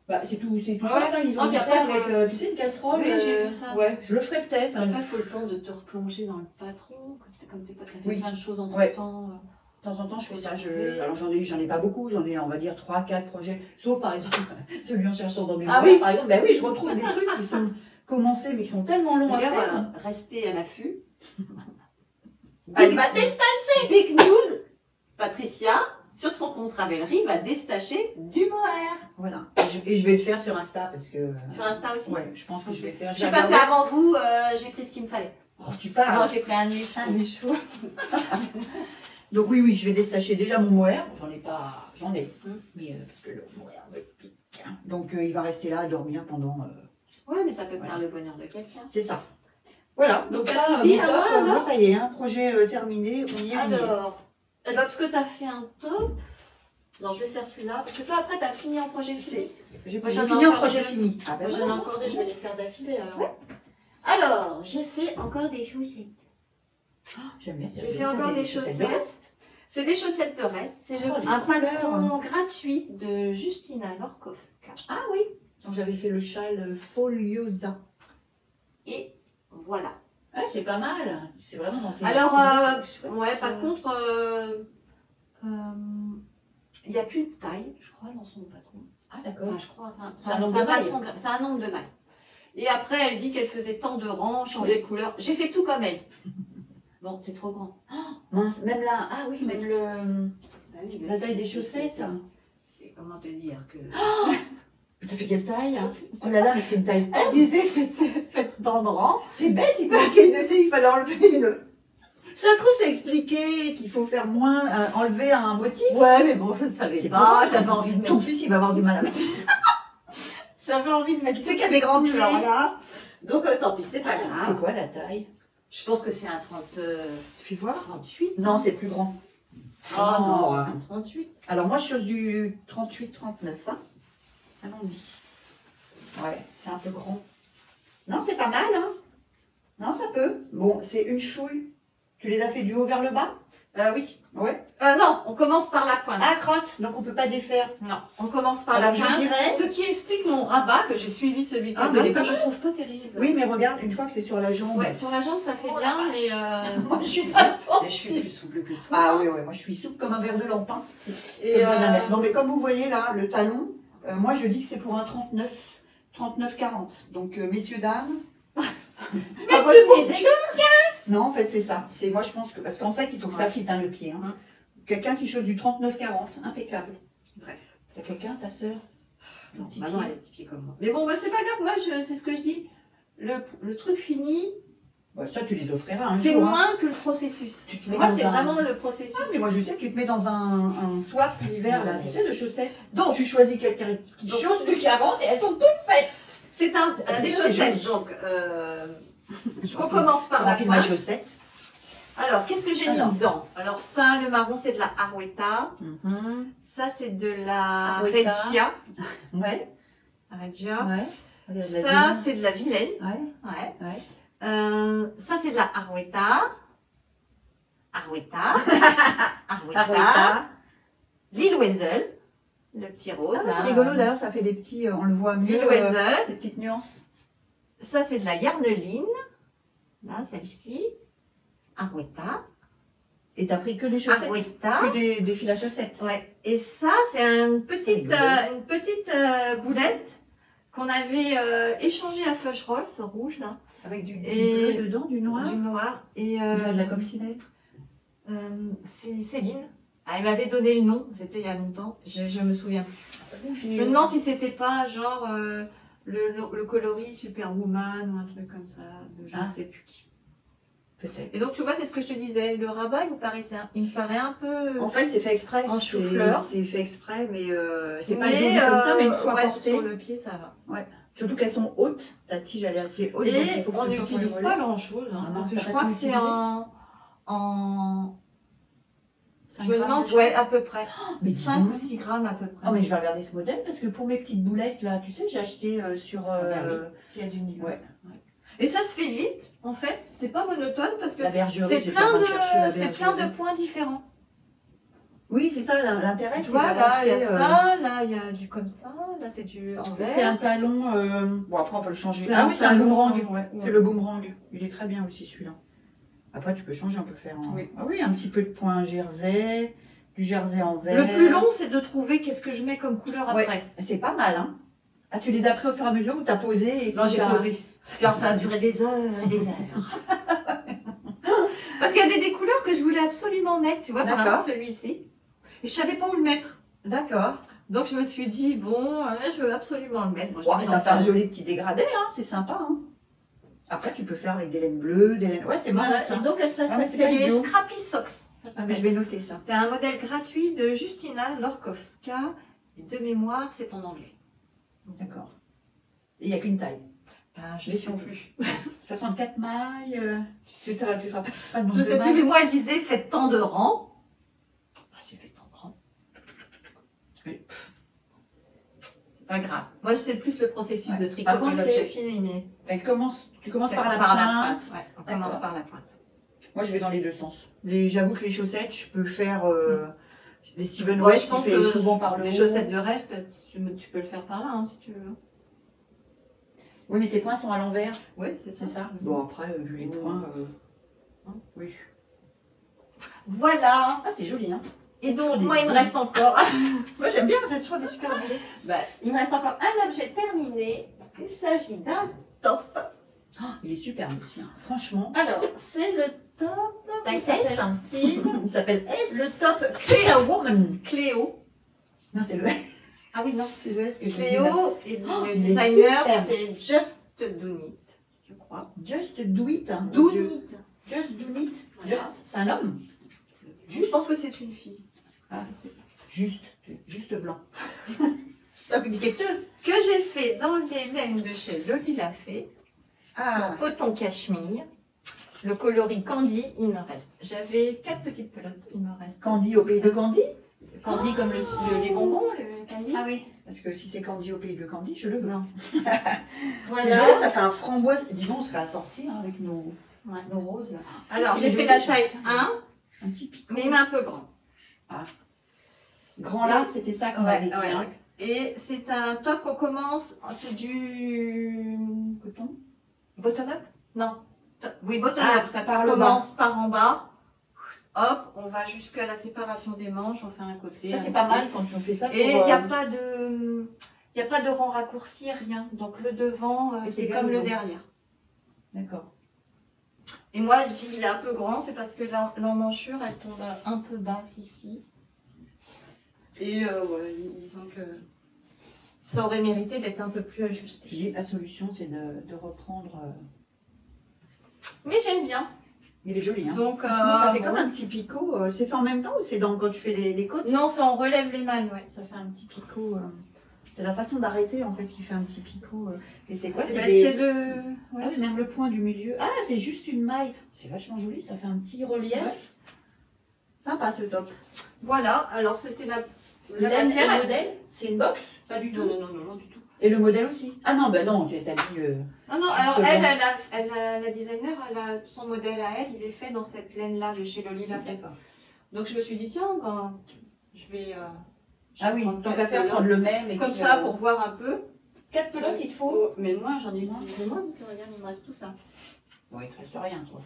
Bah, c'est tout ça. Là, ils ont fait avec, tu sais, une casserole. Oui, j'ai vu ça. Ouais, je le ferai peut-être. Après, il faut le temps de te replonger dans le patron. Comme t'es pas fait plein de choses en tout temps. De temps en temps, je fais ça. Alors, j'en ai pas beaucoup. J'en ai, on va dire, 3-4 projets. Sauf, par exemple, celui en cherchant dans mes moyens, par exemple. Ben oui, je retrouve des trucs qui sont commencés, mais qui sont tellement longs à faire. Restez à l'affût. Elle va déstacher. Big news. Patricia, sur son compte Ravelry, va déstacher du mohair. Voilà. Et je vais le faire sur Insta parce que... Sur Insta aussi? Ouais, je pense que je vais faire. Je suis passée avant vous, j'ai pris ce qu'il me fallait. Oh, tu parles? Non, j'ai pris un échou. Un échou. Donc oui, je vais déstacher déjà mon mohair. J'en ai. Mais parce que le mohair me pique. Hein. Donc il va rester là à dormir pendant... Ouais, mais ça peut faire le bonheur de quelqu'un. C'est ça. Voilà. Donc là, moi, ça y est, un projet terminé. On y est. Alors, parce que tu as fait un top. Non, je vais faire celui-là. Parce que toi, après, tu as fini en projet fini. J'ai fini en projet fini. Ah, ben j'en ai encore deux, je vais les faire d'affilée. Alors, j'ai fait encore des chaussettes. Oh, j'aime bien. J'ai fait encore des chaussettes. C'est des chaussettes de reste. C'est un patron gratuit de Justina Lorkowska. Ah oui. Donc j'avais fait le châle Foliosa. Et voilà. Ah, c'est pas mal. C'est vraiment dans tes... Alors, ouais, par contre, il n'y a qu'une taille, je crois, dans son patron. Ah, d'accord. Enfin, je crois, c'est un nombre de mailles. C'est un nombre de mailles. Et après, elle dit qu'elle faisait tant de rangs, changer de couleur. J'ai fait tout comme elle. Bon, c'est trop grand. Oh, mince, même là, ah oui, même la taille des chaussettes. C'est comment te dire que... Oh, t'as fait quelle taille? Oh là là, mais c'est une taille. Elle disait faites dans le rang. C'est bête, il manquait une taille, il fallait enlever une... Ça se trouve, c'est expliqué qu'il faut faire moins, enlever un motif. Ouais, mais bon, je ne savais pas. J'avais envie de mettre... Ton fils, il va avoir du mal à mettre ça. J'avais envie de mettre... C'est qu'il y a des grands pieds. Là. Donc, tant pis, c'est pas grave. C'est quoi la taille? Je pense que c'est un 30... Fais voir. 38. Non, c'est plus grand. Oh non, c'est un 38. Alors moi, je chose du 38-39. Hein. Allons-y. Ouais, c'est un peu grand. Non, c'est pas mal, hein. Non, ça peut. Bon, c'est une chouille. Tu les as fait du haut vers le bas? Oui. Ouais. Non, on commence par la pointe. Ah, crotte, donc on peut pas défaire. Non, on commence par la pointe. Je dirais... Ce qui explique mon rabat, que j'ai suivi celui que je trouve pas terrible. Oui, mais regarde, une fois que c'est sur la jambe... Ouais, sur la jambe, ça fait bien, mais... Moi, je suis pas sportive. Mais je suis plus souple que toi. Ah oui, moi, je suis souple comme un verre de lampin. Et non, mais comme vous voyez là, le talon, moi, je dis que c'est pour un 39-40. Donc, messieurs, dames... Non, en fait, c'est ça. Moi, je pense que... Parce qu'en fait, il faut que ça fitte, hein, le pied. Hein. Quelqu'un qui chose du 39-40, impeccable. Bref. T'as quelqu'un, ta sœur? Non, elle a des petits pieds comme moi. Mais bon, c'est pas grave, moi, c'est ce que je dis. Le truc fini... Ouais, ça, tu les offriras un jour. C'est moins que le processus. Moi, c'est vraiment le processus. Ah, mais moi, je sais que tu te mets dans un swap l'hiver, là, tu sais, de chaussettes. Donc, tu choisis quelqu'un qui chose du 40 et elles sont toutes faites. C'est des chaussettes, donc... On commence par la pointe. Chaussette. Alors, qu'est-ce que j'ai mis dedans? Alors ça, le marron, c'est de la Arweta. Ça, c'est de la Regia. Ouais. Regia. Ouais. Ça, c'est de la vilaine. Ouais. Ça, c'est de la Arwetta. L'île Wesel. Le petit rose. C'est rigolo d'ailleurs, ça fait des petits, on le voit mieux, des petites nuances. Ça, c'est de la Yarneline. Là, celle-ci. Arwetta. Et t'as pris que des chaussettes. Arwetta. Que des fils à chaussettes. Ouais. Et ça, c'est une petite boulette qu'on avait échangée à Feucherolles, ce rouge là. Avec du bleu dedans, du noir. Du noir. Et de la coccinelle. C'est Céline. Elle m'avait donné le nom, c'était il y a longtemps, je me souviens plus. Je me demande si c'était pas genre le coloris Superwoman ou un truc comme ça, je ne sais plus qui. Peut-être. Et donc tu vois, c'est ce que je te disais, le rabat il me paraît un peu... En fait c'est fait exprès, en chou-fleur. C'est fait exprès, mais c'est pas joli comme ça, mais une fois porté. Sur le pied ça va. Ouais. Surtout qu'elles sont hautes, ta tige elle est assez haute. Et donc il faut que on n'utilise pas grand chose, parce que je crois que c'est en... Je me demande, ouais, à peu près. Mais 5 ou 6 grammes à peu près. Oh, mais je vais regarder ce modèle parce que pour mes petites boulettes, là, tu sais, j'ai acheté sur. S'il y a du niveau. Ouais. Et ça se fait vite, en fait. C'est pas monotone parce que c'est plein de points différents. Oui, c'est ça, l'intérêt. Tu vois, là, il y a ça, là, il y a du comme ça, là, c'est du en vert. C'est un talon. Bon, après, on peut le changer. Ah oui, c'est un boomerang. Ouais. C'est le boomerang. Il est très bien aussi, celui-là. Après, tu peux changer, on peut faire. Oui. Ah oui, un petit peu de point jersey, du jersey en vert. Le plus long, c'est de trouver qu'est-ce que je mets comme couleur après. Ouais. C'est pas mal, hein. Ah, tu les as pris au fur et à mesure ou t'as posé et non, j'ai posé. Genre, ça a duré des heures et des heures. Parce qu'il y avait des couleurs que je voulais absolument mettre, tu vois, par exemple celui-ci. Et je savais pas où le mettre. D'accord. Donc je me suis dit, bon, je veux absolument le mettre. Bon, ça fait un joli petit dégradé, hein, c'est sympa. Hein. Après, tu peux faire avec des laines bleues, des laines... Ouais, c'est marrant ça. Et donc, c'est les Scrappy Socks. Mais je vais noter ça. C'est un modèle gratuit de Justina Lorkowska. Et de mémoire, c'est en anglais. D'accord. Et il n'y a qu'une taille. Je ne sais plus. 64 mailles, tu te rappelles pas de je ne sais plus, mais moi, elle disait, faites tant de rangs. J'ai fait tant de rangs. C'est pas grave. Moi, je sais plus le processus de tricot que l'objet fini, mais... Tu commences par la pointe. Ouais, on commence par la pointe. Moi, je vais dans les deux sens. J'avoue que les chaussettes, je peux faire les Steven West qui fait souvent par le haut. Les chaussettes de reste, tu peux le faire par là, hein, si tu veux. Oui, mais tes points sont à l'envers. Oui, c'est ça. Bon, après, vu les points, oui. Voilà. Ah, c'est joli, hein. Et donc, moi, il me reste encore... Moi, j'aime bien, vous êtes toujours des super idées. Il me reste encore un objet terminé. Il s'agit d'un top. Oh, il est superbe aussi, hein. Franchement. Alors, c'est le top... Il s'appelle S. Le top Cléo. Non, c'est le S. Ah oui, non. C'est le S que Cléo et le designer, c'est Just Do It, je crois. Just Do It. Do It. Just Do It. Just, c'est un homme. Je pense que c'est une fille. Ah, juste blanc. Ça vous dit quelque chose? Que j'ai fait dans les laines de chez Loli l'a fait. Ah. Sur coton cachemire. Le coloris Candy, il me reste. J'avais 4 petites pelotes, il me reste. Candy au pays de Candy? Candy comme les bonbons, le Candy. Ah oui, parce que si c'est Candy au pays de Candy, je le veux. Non. Voilà. C'est joli, ça fait un framboise. Dis-moi, on serait assortis hein, avec nos roses. Là. Alors, j'ai fait la taille 1. Un petit picot. Mais il m'a un peu grand. Ah. Grand là, c'était ça qu'on avait dit. Hein. Et c'est un top qu'on commence, c'est du coton. Bottom-up? Non. Oui, bottom-up, ça commence par en bas. Hop, on va jusqu'à la séparation des manches, on fait un côté. Ça c'est pas mal quand on fait ça. Et il n'y a pas de rang raccourci, rien. Donc le devant, c'est comme le derrière. D'accord. Et moi, je dis il est un peu grand, c'est parce que l'emmanchure, elle tombe un peu basse ici. Et disons que ça aurait mérité d'être un peu plus ajusté. La solution, c'est de reprendre... Mais j'aime bien. Il est joli, hein. Donc, ça fait comme un petit picot. C'est fait en même temps ou c'est quand tu fais les côtes? Non, ça on relève les mailles, ouais. Ça fait un petit picot. C'est la façon d'arrêter en fait qui fait un petit picot. Et c'est quoi? C'est le... Ouais. Ah, même le point du milieu. Ah, c'est juste une maille. C'est vachement joli, ça fait un petit relief. Ouais. Sympa ce top. Voilà, alors c'était la matière. Le modèle, c'est une box? Pas du tout. Non, du tout. Et le modèle aussi. Ah non, ben non, tu t'as dit... Non, non, alors la designer, son modèle à elle, il est fait dans cette laine-là de chez Loli Lafayette. Donc je me suis dit, tiens, ben, je vais ah oui, tant qu'à faire, prendre le même. Et comme ça, pour voir un peu. 4 pelotes, il te faut. Mais moi, j'en ai une. Mais moi, parce que regarde, il me reste tout ça. Oui, il ne te reste rien, toi.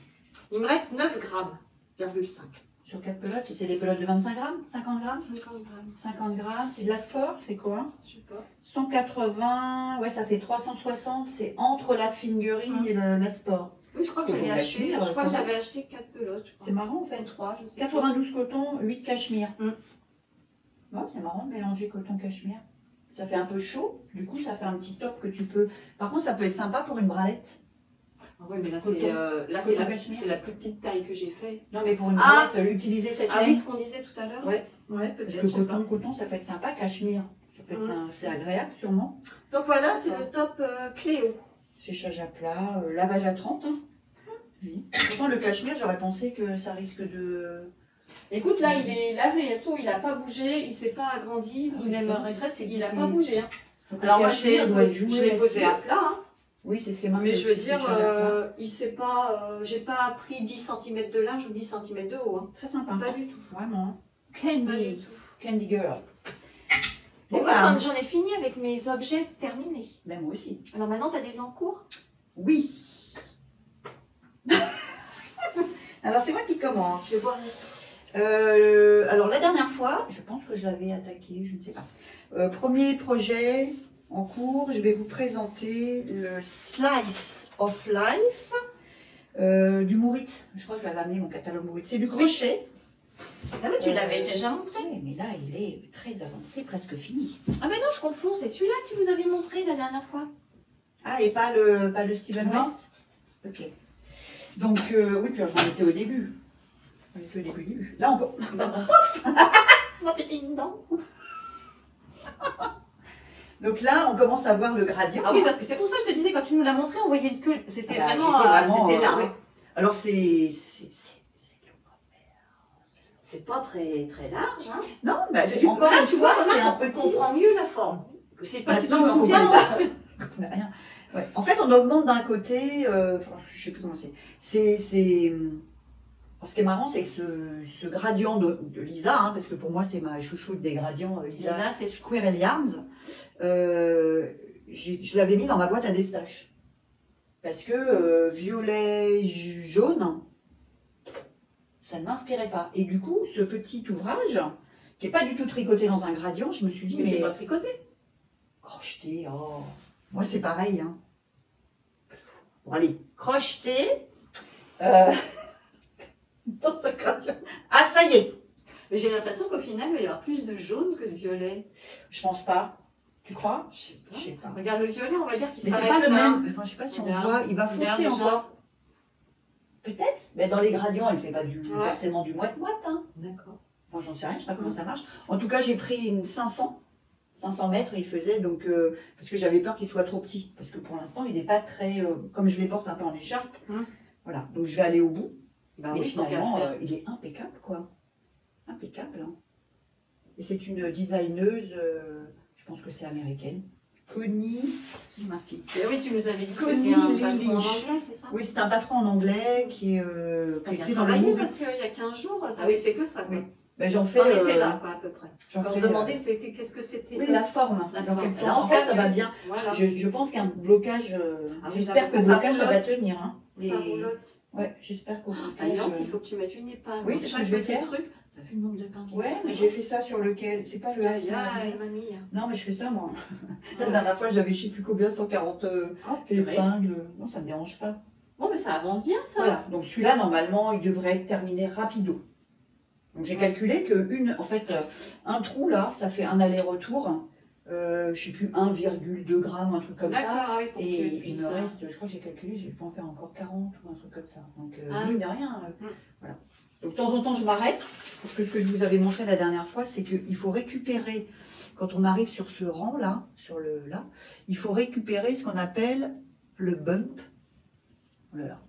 Il me reste 9 grammes, 5. Sur 4 pelotes, c'est des pelotes de 25 grammes 50 grammes 50 grammes. 50 grammes, c'est de la sport, c'est quoi? Je sais pas. 180, ouais, ça fait 360, c'est entre la fingering et la sport. Oui, je crois que j'avais acheté 4 pelotes. C'est marrant en fait. 3, je sais 92 coton, 8 cachemire. Ouais, c'est marrant de mélanger coton-cachemire. Ça fait un peu chaud, du coup ça fait un petit top que tu peux... Par contre ça peut être sympa pour une bralette. Ah ouais, mais là c'est la plus petite taille que j'ai fait. Non mais pour une bralette, utiliser cette laine. Ah oui, ce qu'on disait tout à l'heure. Ouais, peut-être. Parce que coton ça peut être sympa, cachemire. Ça peut être c'est agréable sûrement. Donc voilà, c'est le top Cléo. Séchage à plat, lavage à 30. Hein. Oui. Pourtant le cachemire, j'aurais pensé que ça risque de... Écoute, là, il est lavé et tout, il n'a pas bougé, il ne s'est pas agrandi, ni même rétréci, il n'a pas bougé. Hein. Alors moi, je l'ai posé à plat. Hein. Oui, c'est ce qui est marqué. Mais je veux dire, il s'est pas, j'ai pas pris 10 cm de large ou 10 cm de haut. Hein. Très sympa. Pas du tout. Vraiment. Candy girl. Bon, bah, j'en ai fini avec mes objets terminés. Ben, moi aussi. Alors maintenant, tu as des encours? Oui. Alors c'est moi qui commence. Je vais voir. Alors la dernière fois, je pense que je l'avais attaqué, je ne sais pas. Premier projet en cours, je vais vous présenter le Slice of Life du Mourit. Je crois que je l'avais amené mon catalogue Mourit. C'est du crochet. Ah mais tu l'avais déjà montré. Oui, mais là il est très avancé, presque fini. Ah mais non, je confonds, c'est celui-là que tu nous avais montré la dernière fois. Ah, et pas le Steven West. Ok. Donc oui, puis j'en étais au début. On était au début. Là encore. Ma petite dent. Donc là, on commence à voir le gradient. Ah oui, parce que c'est pour ça que je te disais, quand tu nous l'as montré, on voyait que c'était vraiment c'était là. Ouais. Alors c'est pas très large. Hein. Non, bah, c'est encore là, tu vois, c'est un petit. On comprend mieux la forme. C'est pas si tu me souviens. On n'a rien. Ouais. En fait, on augmente d'un côté. Je sais plus comment c'est. Ce qui est marrant, c'est que ce gradient de Lisa, hein, parce que pour moi c'est ma chouchoute des gradients, Lisa c'est Squirrel Yarns, je l'avais mis dans ma boîte à destache. Parce que violet, jaune, ça ne m'inspirait pas. Et du coup, ce petit ouvrage, qui n'est pas du tout tricoté dans un gradient, je me suis dit, mais c'est pas tricoté. Crocheté, oh. Moi c'est pareil. Hein. Bon allez, crocheté. Dans un gradient. Ah, ça y est. Mais j'ai l'impression qu'au final, il va y avoir plus de jaune que de violet. Je pense pas. Tu crois? Je sais pas. Regarde le violet, on va dire qu'il s'arrête là. Mais c'est pas le même. Enfin, je sais pas si on voit. Il va foncer encore. Peut-être. Mais dans les gradients, elle fait pas forcément du moite-moite. Hein. D'accord. Enfin, j'en sais rien. Je sais pas comment ça marche. En tout cas, j'ai pris une 500 mètres. Il faisait donc parce que j'avais peur qu'il soit trop petit. Parce que pour l'instant, il n'est pas très. Comme je les porte un peu en écharpe. Voilà. Donc je vais aller au bout. Bah mais oui, finalement, il est impeccable, quoi. Impeccable. Hein. Et c'est une designeuse, je pense que c'est américaine. Connie, c'est marqué. Et oui, tu nous avais dit Connie Lynch. C'est ça? Oui, c'est un patron en anglais qui est écrit dans le Mourit. Parce qu'il y a 15 jours, tu avais fait que ça. Oui. Ben, j'en fais. On était là, quoi, à peu près. J'en fais. Demandais qu'est-ce que c'était. Oui, la forme. Là, en fait, ça va bien. Voilà. Je pense qu'un blocage. J'espère que le blocage, ça va tenir. Hein. Ça roulotte. Ouais, j'espère qu'au blocage. Alliance, il faut que tu mettes une épingle. Oui, c'est ce que je vais faire. T'as vu le nombre d'épingles? Ouais, mais j'ai fait ça sur lequel. C'est pas le mamie. Non, mais je fais ça moi. La dernière fois, j'avais je sais plus combien, 140 épingles. Non, ça me dérange pas. Bon, mais ça avance bien, ça. Voilà. Donc celui-là, normalement, il devrait être terminé rapido. Donc j'ai calculé que un trou là, ça fait un aller-retour. Je sais plus 1,2 grammes, un truc comme ça. Oui, et il me reste, je crois que j'ai calculé, je vais pas en faire encore 40 ou un truc comme ça. Donc mine de rien, voilà. Donc de temps en temps je m'arrête, parce que ce que je vous avais montré la dernière fois, c'est qu'il faut récupérer, quand on arrive sur ce rang là, il faut récupérer ce qu'on appelle le bump. Voilà.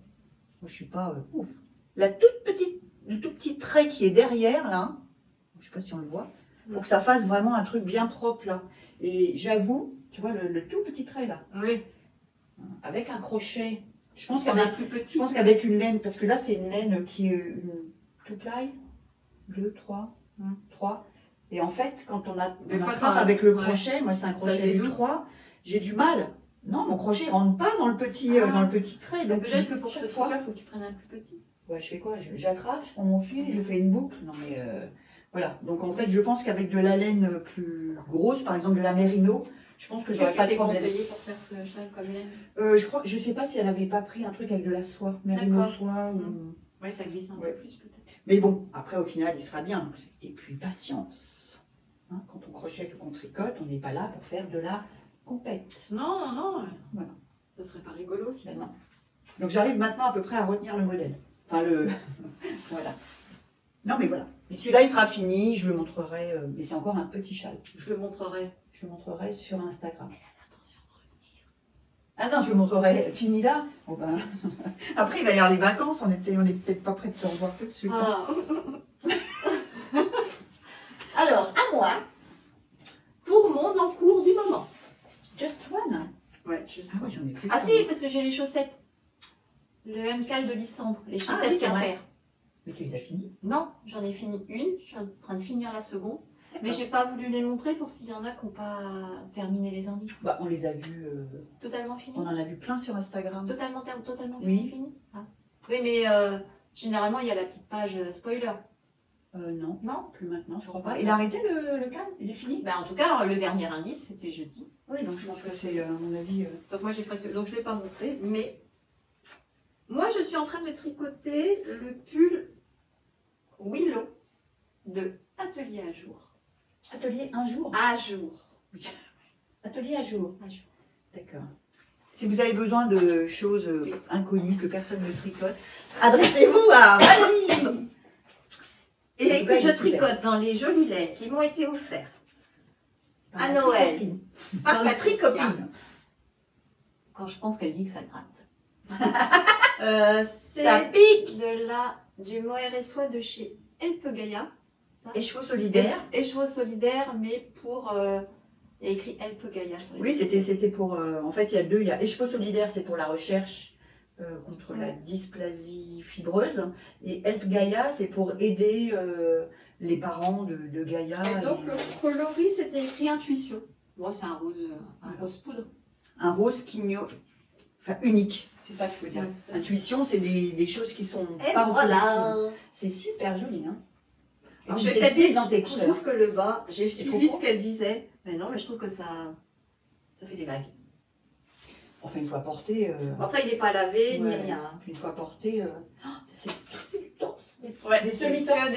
Moi je suis pas ouf. Le tout petit trait qui est derrière là, je sais pas si on le voit, pour que ça fasse vraiment un truc bien propre là. Et j'avoue Tu vois, le tout petit trait là. Oui. Avec un crochet. Je pense qu'avec une laine, parce que là c'est une laine qui est une two ply, 2, 3, 3. Et en fait, quand on attrape avec le crochet, moi c'est un crochet du 3, j'ai du mal. Non, mon crochet ne rentre pas dans le petit trait. Donc peut-être que pour ce truc-là, il faut que tu prennes un plus petit. Ouais, je fais quoi? J'attrape, je prends mon fil, je fais une boucle. Non mais voilà. Donc en fait, je pense qu'avec de la laine plus grosse, par exemple de la Merino, je pense que j'aurais pas de problème. Qu'est-ce que tu conseillé pour faire ce châle comme laine? Je sais pas si elle n'avait pas pris un truc avec de la soie, Merino soie ou. Oui, ça glisse un peu plus peut-être. Mais bon, après au final, il sera bien. Et puis patience. Hein, quand on crochette ou qu'on tricote, on n'est pas là pour faire de la compète. Non. Voilà. Ça serait pas rigolo aussi. Ben non. Donc j'arrive maintenant à peu près à retenir le modèle. Enfin le. Voilà. Non mais voilà. Et celui-là, il sera fini, je le montrerai. Mais c'est encore un petit châle. Je le montrerai. Je le montrerai sur Instagram. Attention de revenir. Ah non, je le montrerai fini là. Bon ben... Après, il va y avoir les vacances, on est peut-être pas prêt de se revoir tout de suite. Ah. Alors, à moi, pour mon encours du moment. Just one. Ouais, juste Ah ouais, j'en ai plus. Ah si, parce que j'ai les chaussettes. Le MCAL de Lysandre, les chaussettes Quimper. Mais tu les as finies? Non, j'en ai fini une, je suis en train de finir la seconde. Mais j'ai pas voulu les montrer pour s'il y en a qui n'ont pas terminé les indices. Bah, on les a vus. Totalement fini. On en a vu plein sur Instagram. Totalement oui. fini. Ah. Oui, mais généralement, il y a la petite page spoiler. Non. Non, plus maintenant, je crois pas. Il a arrêté le calme? Il est fini? En tout cas, le dernier indice, c'était jeudi. Oui, donc je pense que c'est, à mon avis... Donc moi, donc je ne l'ai pas montré, mais... Moi, je suis en train de tricoter le pull Willow de Atelier à jour. Atelier un jour? À jour. Oui. Atelier à jour. À jour. D'accord. Si vous avez besoin de choses inconnues que personne ne tricote, adressez-vous à Valérie. Et que je tricote dans les jolis laits qui m'ont été offerts à Noël par Patrick Copine. Quand je pense qu'elle dit que ça gratte. Ça pique du mohair et soie de chez Elpe Gaia. Écheveau solidaire. Écheveau solidaire, mais pour... il y a écrit Elpe Gaia. Oui, c'était pour... en fait, il y a deux. Il y a Écheveau solidaire, c'est pour la recherche contre la dysplasie fibreuse. Et Help Gaia, c'est pour aider les parents de Gaia. Et donc, le coloris, c'était écrit Intuition. Moi, c'est un rose poudre. Un rose quignon... Enfin, unique, c'est ça qu'il faut dire. Ouais, Intuition, c'est des choses qui sont pas voilà. C'est super joli, hein. Alors, je trouve que le bas, j'ai suivi ce qu'elle disait, mais non, mais je trouve que ça fait des vagues. Enfin, une fois porté... Après, il n'est pas lavé, ni rien. Une fois porté... c'est du torse. Des semi-torses.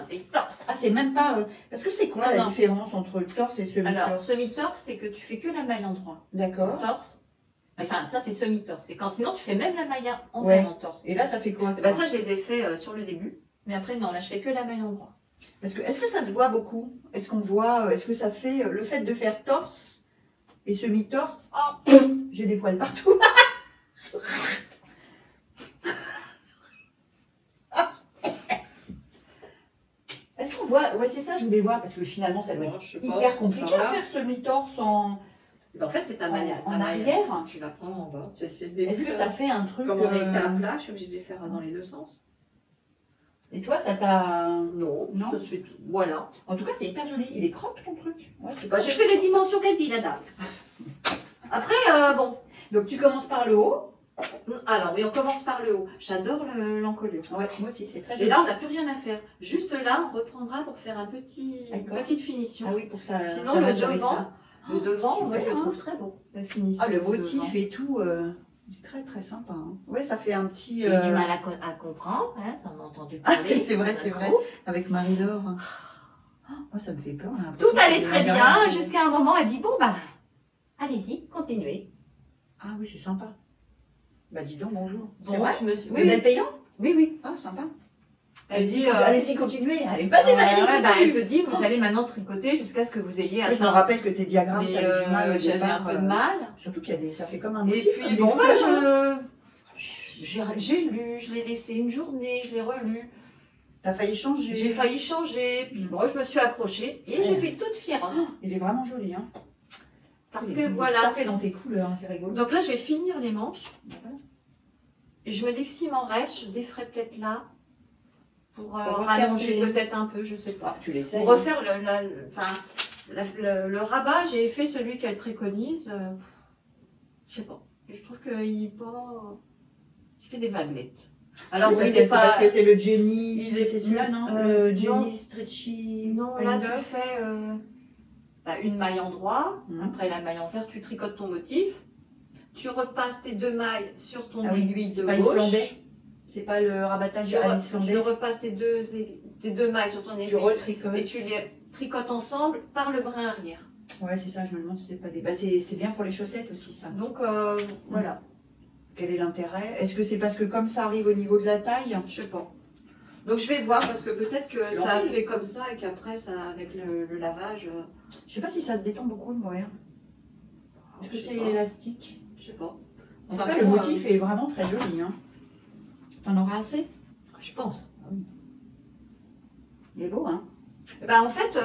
Des torses. Ah, c'est même pas... Parce que c'est quoi la différence entre le torse et semi-torse? Alors, semi-torse, c'est que tu fais que la maille en droit. D'accord. Torse. Enfin, ça, c'est semi-torse. Et quand sinon, tu fais même la maille en torse. Et là, tu as fait quoi? Ça, je les ai fait sur le début. Mais après, non, là, je fais que la maille en droit. Parce que, est-ce que ça se voit beaucoup? Est-ce qu'on voit... Est-ce que ça fait... Le fait de faire torse et semi-torse... Oh, j'ai des poils partout. Est-ce qu'on voit... Ouais, c'est ça, je voulais voir. Parce que finalement, ça doit être hyper compliqué à faire semi-torse en... En fait, c'est ta maille en arrière. Tu la prends en bas. Est-ce que ça fait un truc... Comme on était à plat, je suis obligée de les faire dans les deux sens. Et toi, ça t'a... Non, ça se fait tout. Voilà. En tout cas, c'est hyper joli. Il est crop, ton truc. Ouais, j'ai fait les dimensions qu'elle dit, la dame. Après, bon. Donc, tu commences par le haut. Alors, oui, on commence par le haut. J'adore l'encolure. Ouais, moi aussi, c'est très joli. Et là, on n'a plus rien à faire. Juste là, on reprendra pour faire une petite finition. Ah oui, pour ça. Sinon, le devant, moi, je le trouve très beau. La finition. Ah, le motif et tout... Très très sympa. Hein. Ouais, ça fait un petit... J'ai du mal à comprendre, hein, ça m'a entendu parler. C'est vrai. Avec Marie-Laure. Oh, ça me fait peur. Tout allait très bien, jusqu'à un moment, elle dit, bon, bah, allez-y, continuez. Ah oui, c'est sympa. Bah, dis donc, bonjour. C'est vrai, le mail payant? Oui. Ah, sympa. Elle dit, allez-y, continuez. Allez, vas-y, elle te dit, vous allez maintenant tricoter jusqu'à ce que vous ayez atteint. Je me rappelle que tes diagrammes, tu avais du mal au J'avais départ. un peu de mal. Surtout qu'il y a ça fait comme un motif. Et puis, bon, j'ai lu, je l'ai laissé une journée, je l'ai relu. T'as failli changer. J'ai failli changer, puis bon, je me suis accrochée et je suis toute fière. Il est vraiment joli, hein. Parce Oui, que voilà. Ça fait dans tes couleurs, hein, c'est rigolo. Donc là, je vais finir les manches. Et je me dis que s'il m'en reste, je déferai peut-être là. Pour rallonger peut-être un peu, je sais pas. Ah, tu l'essayes. Pour refaire le rabat, j'ai fait celui qu'elle préconise. Je sais pas. Et je trouve qu'il fait des vaguelettes. Alors, c'est parce que c'est le Jenny, c'est celui-là, non? Le Jenny Stretchy. Non, là, tu fais une maille en droit. Après la maille en fer, tu tricotes ton motif. Tu repasses tes 2 mailles sur ton aiguille de gauche. Islandais. C'est pas le rabattage à l'islandais. Tu repasses tes deux mailles sur ton aiguille. Tu retricotes. Et tu les tricotes ensemble par le brin arrière. Ouais, c'est ça, je me demande si c'est pas des... Bah, c'est bien pour les chaussettes aussi, ça. Donc, voilà. Quel est l'intérêt? Est-ce que c'est parce que comme ça arrive au niveau de la taille? Je sais pas. Donc, je vais voir, parce que peut-être que ça a fait comme ça et qu'après, ça, avec le lavage... Je sais pas si ça se détend beaucoup, le mohair. Est-ce que c'est élastique? Je sais pas. En tout cas, le motif est vraiment très joli. Hein. T'en auras assez? Je pense. Ah oui. Il est beau, hein? Ben, en fait,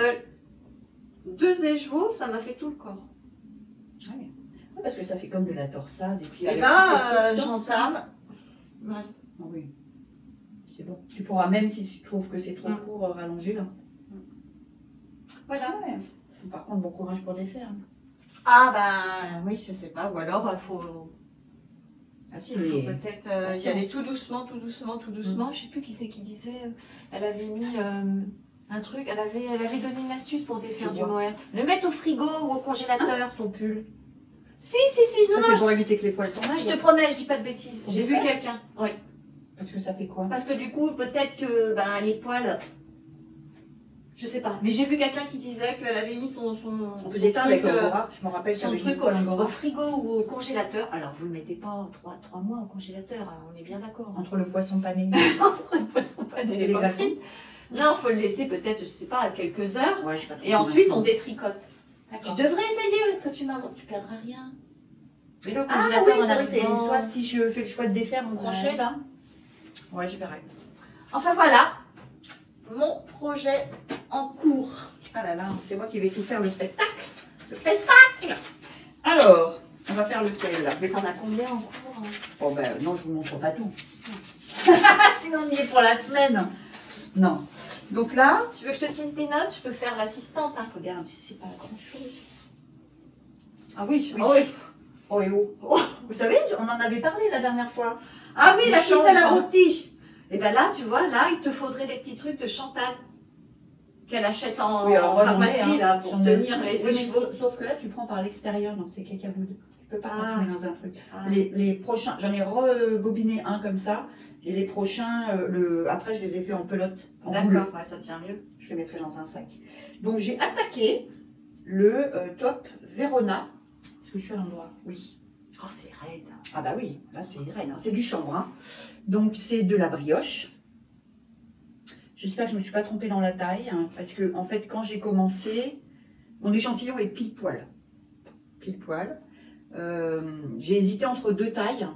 2 écheveaux, ça m'a fait tout le corps. Oui. Parce que ça fait comme de la torsade. Et, puis et là, j'entame. Ah oui. C'est bon. Tu pourras, même si tu trouves que c'est trop court, rallonger là. Voilà. Ouais. Par contre, bon courage pour défaire. Ah bah oui, je sais pas. Ou alors, il faut... Ah si, mais... peut-être y aller tout doucement, tout doucement, tout doucement. Je sais plus qui c'est qui disait. Elle avait mis un truc, elle avait donné une astuce pour défaire du mohair. Le mettre au frigo ou au congélateur, ton pull. Si, non, c'est pour éviter que les poils s'en aillent. Je te promets, je dis pas de bêtises. J'ai vu quelqu'un. Oui. Parce que ça fait quoi? Parce que du coup, peut-être que les poils... Je sais pas. Mais j'ai vu quelqu'un qui disait qu'elle avait mis son on faisait ça avec Angora. Je me rappelle son truc au frigo ou au congélateur. Alors, vous le mettez pas 3 mois au congélateur, hein, on est bien d'accord. Entre le poisson pané. Entre le poisson pané et les glaçons. Non, il faut le laisser peut-être, je sais pas, à quelques heures. Ouais, je sais pas. Et ensuite, on détricote. Tu devrais essayer parce que tu perdras rien. Mais le congélateur en arrivant... Soit si je fais le choix de défaire mon crochet là. Ouais, je verrai. Enfin voilà, mon projet en cours. Ah là là, c'est moi qui vais tout faire le spectacle. Le spectacle. Alors, on va faire lequel là? Mais t'en as combien en cours? Oh ben non, je vous montre pas tout. Sinon on y est pour la semaine. Non. Donc là... Tu veux que je te tienne tes notes? Je peux faire l'assistante. Hein. Regarde, c'est pas grand chose. Ah oui, oui. Oh oui. Oh et oh. Oh. Vous savez, on en avait parlé la dernière fois. Ah oui, la ficelle à rôti. Et bien là, tu vois, là, il te faudrait des petits trucs de Chantal. Qu'elle achète en pharmacie, là, pour tenir les écheveaux. Sauf que là, tu prends par l'extérieur, donc c'est cacaboud. Tu peux pas continuer dans un truc. Les prochains, j'en ai rebobiné un comme ça. Et les prochains, après, je les ai fait en pelote. D'accord, ouais, ça tient mieux. Je les mettrai dans un sac. Donc, j'ai attaqué le top Verona. Est-ce que je suis à l'endroit? Oui. Oh, c'est raide. Ah bah oui, là c'est raide. Hein. C'est du chanvre. Hein. Donc, c'est de la brioche. J'espère que je ne me suis pas trompée dans la taille. Hein, parce que, en fait, quand j'ai commencé, mon échantillon est pile poil. Pile poil. J'ai hésité entre 2 tailles.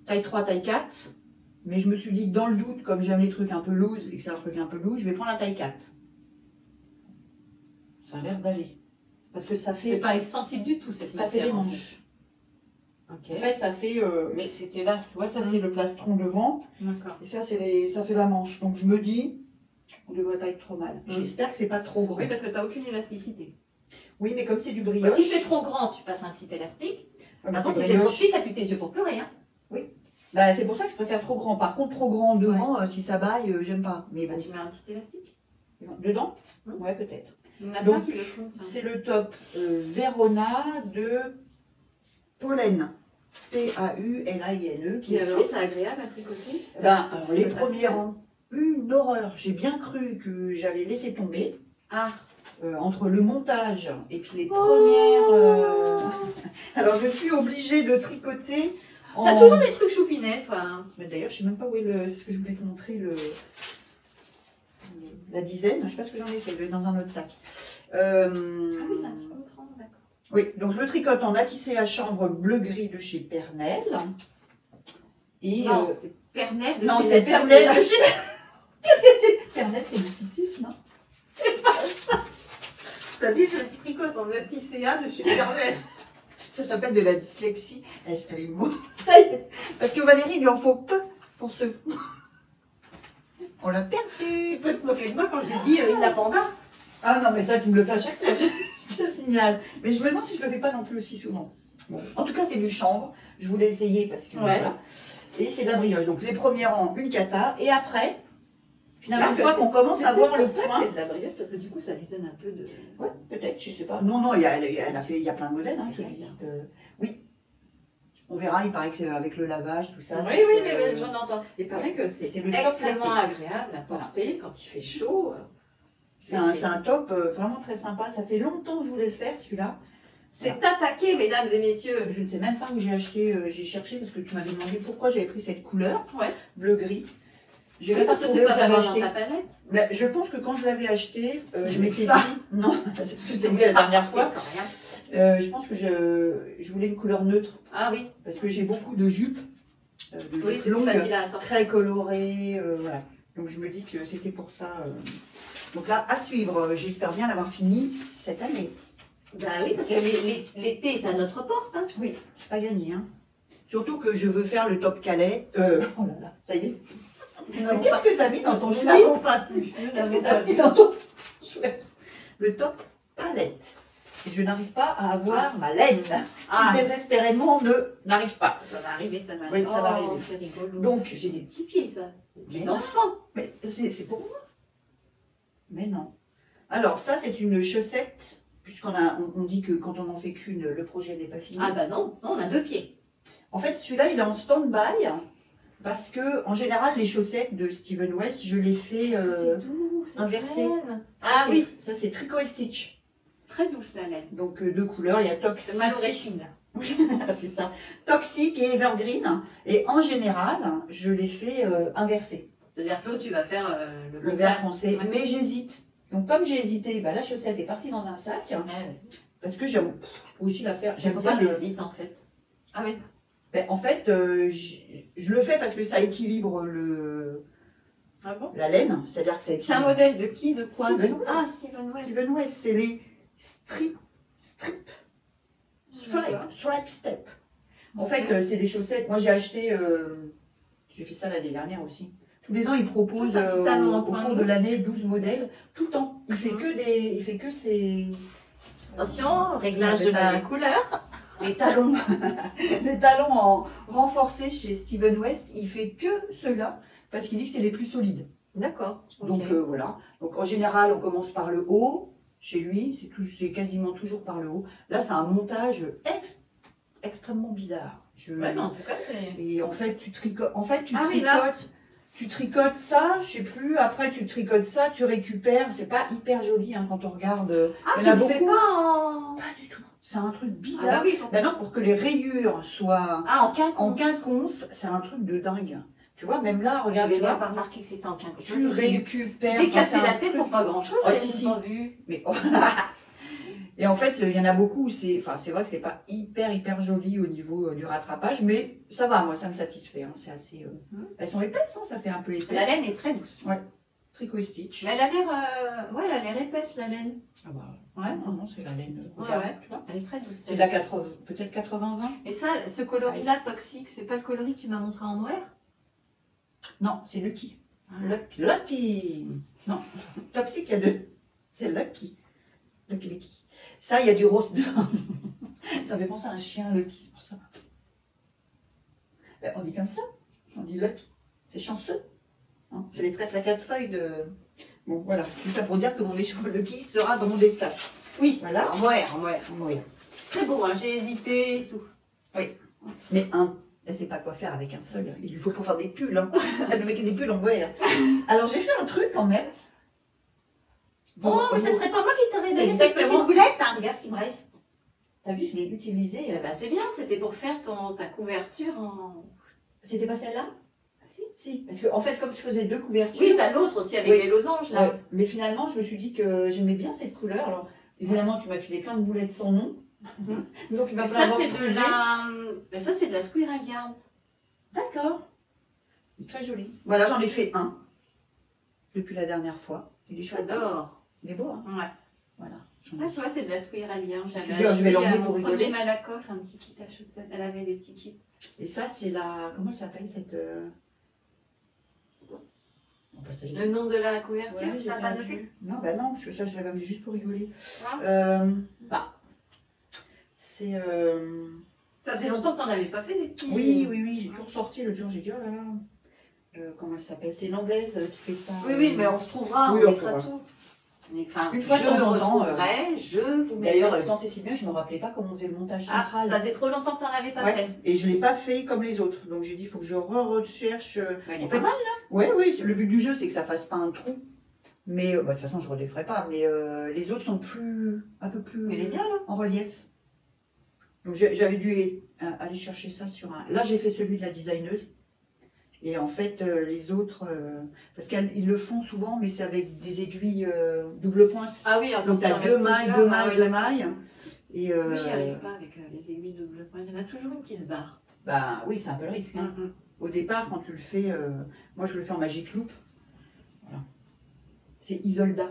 Taille 3, taille 4. Mais je me suis dit, dans le doute, comme j'aime les trucs un peu loose et que c'est un truc un peu loose, je vais prendre la taille 4. Ça a l'air d'aller. Parce que ça fait... C'est pas extensible du tout, cette ça fait des manches. Okay. En fait, ça fait... mais c'était là, tu vois, ça c'est le plastron devant. D'accord. Et ça, ça fait la manche. Donc je me dis, on ne devrait pas être trop mal. J'espère que c'est pas trop grand. Oui, parce que tu n'as aucune élasticité. Oui, mais comme c'est du brioche... Si c'est trop grand, tu passes un petit élastique. Par contre, si c'est trop petit, tu appuies tes yeux pour pleurer. Hein. Oui. Bah, c'est pour ça que je préfère trop grand. Par contre, trop grand devant, si ça baille, j'aime pas. Mais bon. Tu mets un petit élastique dedans? Ouais, peut-être. Donc, c'est le top Verona de Pollen. P-A-U-L-A-I-N-E. C'est agréable à tricoter. Les premiers rangs, une horreur. J'ai bien cru que j'allais laisser tomber. Ah. Entre le montage et puis les premières... Alors, je suis obligée de tricoter... T'as toujours des trucs choupinets, toi. D'ailleurs, je sais même pas où est ce que je voulais te montrer, la dizaine. Je sais pas ce que j'en ai fait, dans un autre sac. Ah oui, c'est un petit contrant, d'accord. Oui, donc je tricote en attissé à chambre bleu-gris de chez Pernel. Et non, c'est Pernel de chez... Non, c'est Pernel de chez... Qu'est-ce que c'est? Pernel, c'est décisif, non? C'est pas ça. T'as dit, je tricote en tisséa de chez Gervais. Ça s'appelle de la dyslexie. Elle est morte. Parce que Valérie, il lui en faut peu pour se... On l'a perdu. Tu peux te moquer de moi quand je dis une lapanda. Ah non, mais ça, tu me le fais à chaque fois. Je te signale. Mais je me demande si je le fais pas non plus aussi souvent. Bon. En tout cas, c'est du chanvre. Je voulais essayer parce que voilà. Et c'est de la brioche. Donc les premiers rangs, une cata. Et après, finalement, une fois qu'on commence à voir le point. C'est de la brioche parce que du coup, ça lui donne un peu de. Ouais, peut-être, je sais pas. Non, non, il y a plein de modèles qui existent. Oui. On verra, il paraît qu'avec le lavage, tout ça. Oui, mais j'en entends. Il paraît que c'est extrêmement agréable à porter quand il fait chaud. C'est un top vraiment très sympa. Ça fait longtemps que je voulais le faire, celui-là. C'est attaqué, mesdames et messieurs. Je ne sais même pas où j'ai acheté, j'ai cherché parce que tu m'avais demandé pourquoi j'avais pris cette couleur, bleu-gris. Je vais pas trouver où tu l'avais acheté. Dans ta palette. Mais je pense que quand je l'avais acheté, je m'étais dit, non, c'est ce que je t'ai dit la dernière fois. Je pense que je voulais une couleur neutre. Ah oui. Parce que j'ai beaucoup de jupes, longues, très colorées, voilà. Donc je me dis que c'était pour ça. Donc là, à suivre, j'espère bien l'avoir fini cette année. Ben oui, parce que l'été est à notre porte. Hein. Oui, c'est pas gagné. Hein. Surtout que je veux faire le top Calais. Oh là là, ça y est. Mais qu'est-ce que tu as mis dans ton chouette? Qu'est-ce que tu as mis dans ton chouette? Le top palette. Et je n'arrive pas à avoir ma laine. Qui désespérément n'arrive pas. Ça va arriver, ça va arriver. Oui, ça va arriver. C'est rigolo. Donc, j'ai des petits pieds, ça. Des enfants. Mais c'est pour moi. Mais non. Alors, ça, c'est une chaussette. Puisqu'on dit que quand on n'en fait qu'une, le projet n'est pas fini. Ah bah non, on a 2 pieds. En fait, celui-là, il est en stand-by. Parce que, en général, les chaussettes de Steven West, je les fais inversées. Ah oui. Ça, c'est tricot et stitch. Très douce la laine. Donc, 2 couleurs. Il y a Toxic. C'est Malorépine. Oui, c'est ça. Toxic et Evergreen. Et en général, je les fais inversées. C'est-à-dire que l'autre, tu vas faire le vert foncé. Ouais. Mais j'hésite. Donc, comme j'ai hésité, bah, la chaussette est partie dans un sac. Parce que je peux aussi la faire. J'aime bien l'hésite en fait. Ah oui. Ben, en fait, je le fais parce que ça équilibre la laine. C'est-à-dire que ça équilibre. C'est un modèle de qui? De quoi? Steven West, c'est les stripe step. En fait, c'est des chaussettes. Moi, j'ai acheté, j'ai fait ça l'année dernière aussi. Tous les ans, ils proposent au cours de l'année 12 modèles. Tout le temps. Il fait que ces... Attention, réglage de la couleur. Les talons, les talons en renforcés chez Steven West, il fait que ceux-là parce qu'il dit que c'est les plus solides. D'accord. Donc voilà. Donc en général, on commence par le haut. Chez lui, c'est quasiment toujours par le haut. Là, c'est un montage extrêmement bizarre. Ouais, mais en tout cas, c'est. Et en fait, tu tricotes. Tu tricotes ça, je sais plus. Après, tu tricotes ça, tu récupères. C'est pas hyper joli hein, quand on regarde. Ah, tu le fais pas en. Pas du tout. C'est un truc bizarre. Ah, oui, Maintenant, pour que les rayures soient en quinconce, c'est un truc de dingue. Tu vois, même là, regarde. Je n'avais pas remarqué que c'était en quinconce. Tu récupères. Tu t'es cassé la tête pour pas grand chose. Si. Vu. Mais et en fait, il y en a beaucoup. C'est vrai que c'est pas hyper joli au niveau du rattrapage, mais ça va. Moi, ça me satisfait. Hein. C'est assez. Elles sont épaisses, hein, ça fait un peu épais. La laine est très douce. Ouais. Tricot et stitch. Mais elle a l'air, elle a l'air épaisse la laine. Ah bah. Ouais, non, c'est la laine. Ouais. Tu vois, elle est très douce. C'est la 80, peut-être 80-20. Et ça, ce coloris-là, toxique, c'est pas le coloris que tu m'as montré en noir? Non, c'est Lucky. Lucky. Non, toxique, il y a 2. C'est Lucky. Lucky. Ça, il y a du rose dedans. Ça me fait penser à un chien Lucky, c'est pour ça. Ben, on dit comme ça. On dit Lucky. C'est chanceux. Hein, c'est les trèfles à 4 feuilles de... Bon, voilà. Tout ça pour dire que mon écheveau Lucky sera dans mon descache. Oui, voilà. En moire. Très beau, hein, j'ai hésité et tout. Oui. Mais elle ne sait pas quoi faire avec un seul. Il lui faut pour faire des pulls. Hein. Elle met des pulls en moire. Alors, j'ai fait un truc quand même. Bon, mais ce serait pas moi qui t'aurais donné cette petite boulette, hein. Regarde ce qu'il me reste. T'as vu, je l'ai utilisé. Bah, c'est bien, c'était pour faire ta couverture en... C'était pas celle-là? Si, parce qu'en fait, comme je faisais 2 couvertures... Oui, t'as l'autre aussi avec les losanges, là. Ouais. Mais finalement, je me suis dit que j'aimais bien cette couleur. Alors, évidemment, tu m'as filé plein de boulettes sans nom. Donc, il va falloir... Ça, c'est de la Squirrel Yarns. D'accord. Très joli. Voilà, j'en ai fait un. Depuis la dernière fois. Il est chouette. J'adore. Il est beau, hein? Ouais. Voilà. Ah, tu vois, c'est de la Square Alliance. Je vais l'emmener pour rigoler. Premier Malakoff, un petit kit à chaussettes. Elle avait des petits kits. Et ça, c'est la... Comment elle s'appelle cette... Le nom de la couverture, ouais, tu l'as pas noté? Non, bah non, parce que ça, je l'avais amené juste pour rigoler. Ah. C'est... Ça faisait longtemps que tu n'en avais pas fait des petits... Oui, j'ai tout ressorti l'autre jour, j'ai dit, oh là là, comment elle s'appelle? C'est une Anglaise qui fait ça. Oui, mais on se trouvera, oui, on mettra tout. Enfin, une fois de temps en temps, je vous mets. D'ailleurs, tant et si bien, je ne me rappelais pas comment on faisait le montage central. Ça faisait trop longtemps que tu n'en avais pas fait. Et je ne l'ai pas fait comme les autres. Donc j'ai dit, il faut que je recherche. Il est pas mal, là. Oui, le but du jeu, c'est que ça ne fasse pas un trou. Mais de toute façon, je ne redéferai pas. Mais les autres sont un peu plus il est bien, là. En relief. Donc j'avais dû aller chercher ça sur un... Là, j'ai fait celui de la designeuse. Et en fait, les autres, parce qu'ils le font souvent, mais c'est avec des aiguilles double pointe. Ah oui, donc tu as deux mailles. Et oui, j'y arrive pas avec les aiguilles double pointe. Il y en a toujours une qui se barre. Bah oui, c'est un peu le risque. Hein. Au départ, quand tu le fais, moi je le fais en Magic Loop. Voilà. C'est Isolda,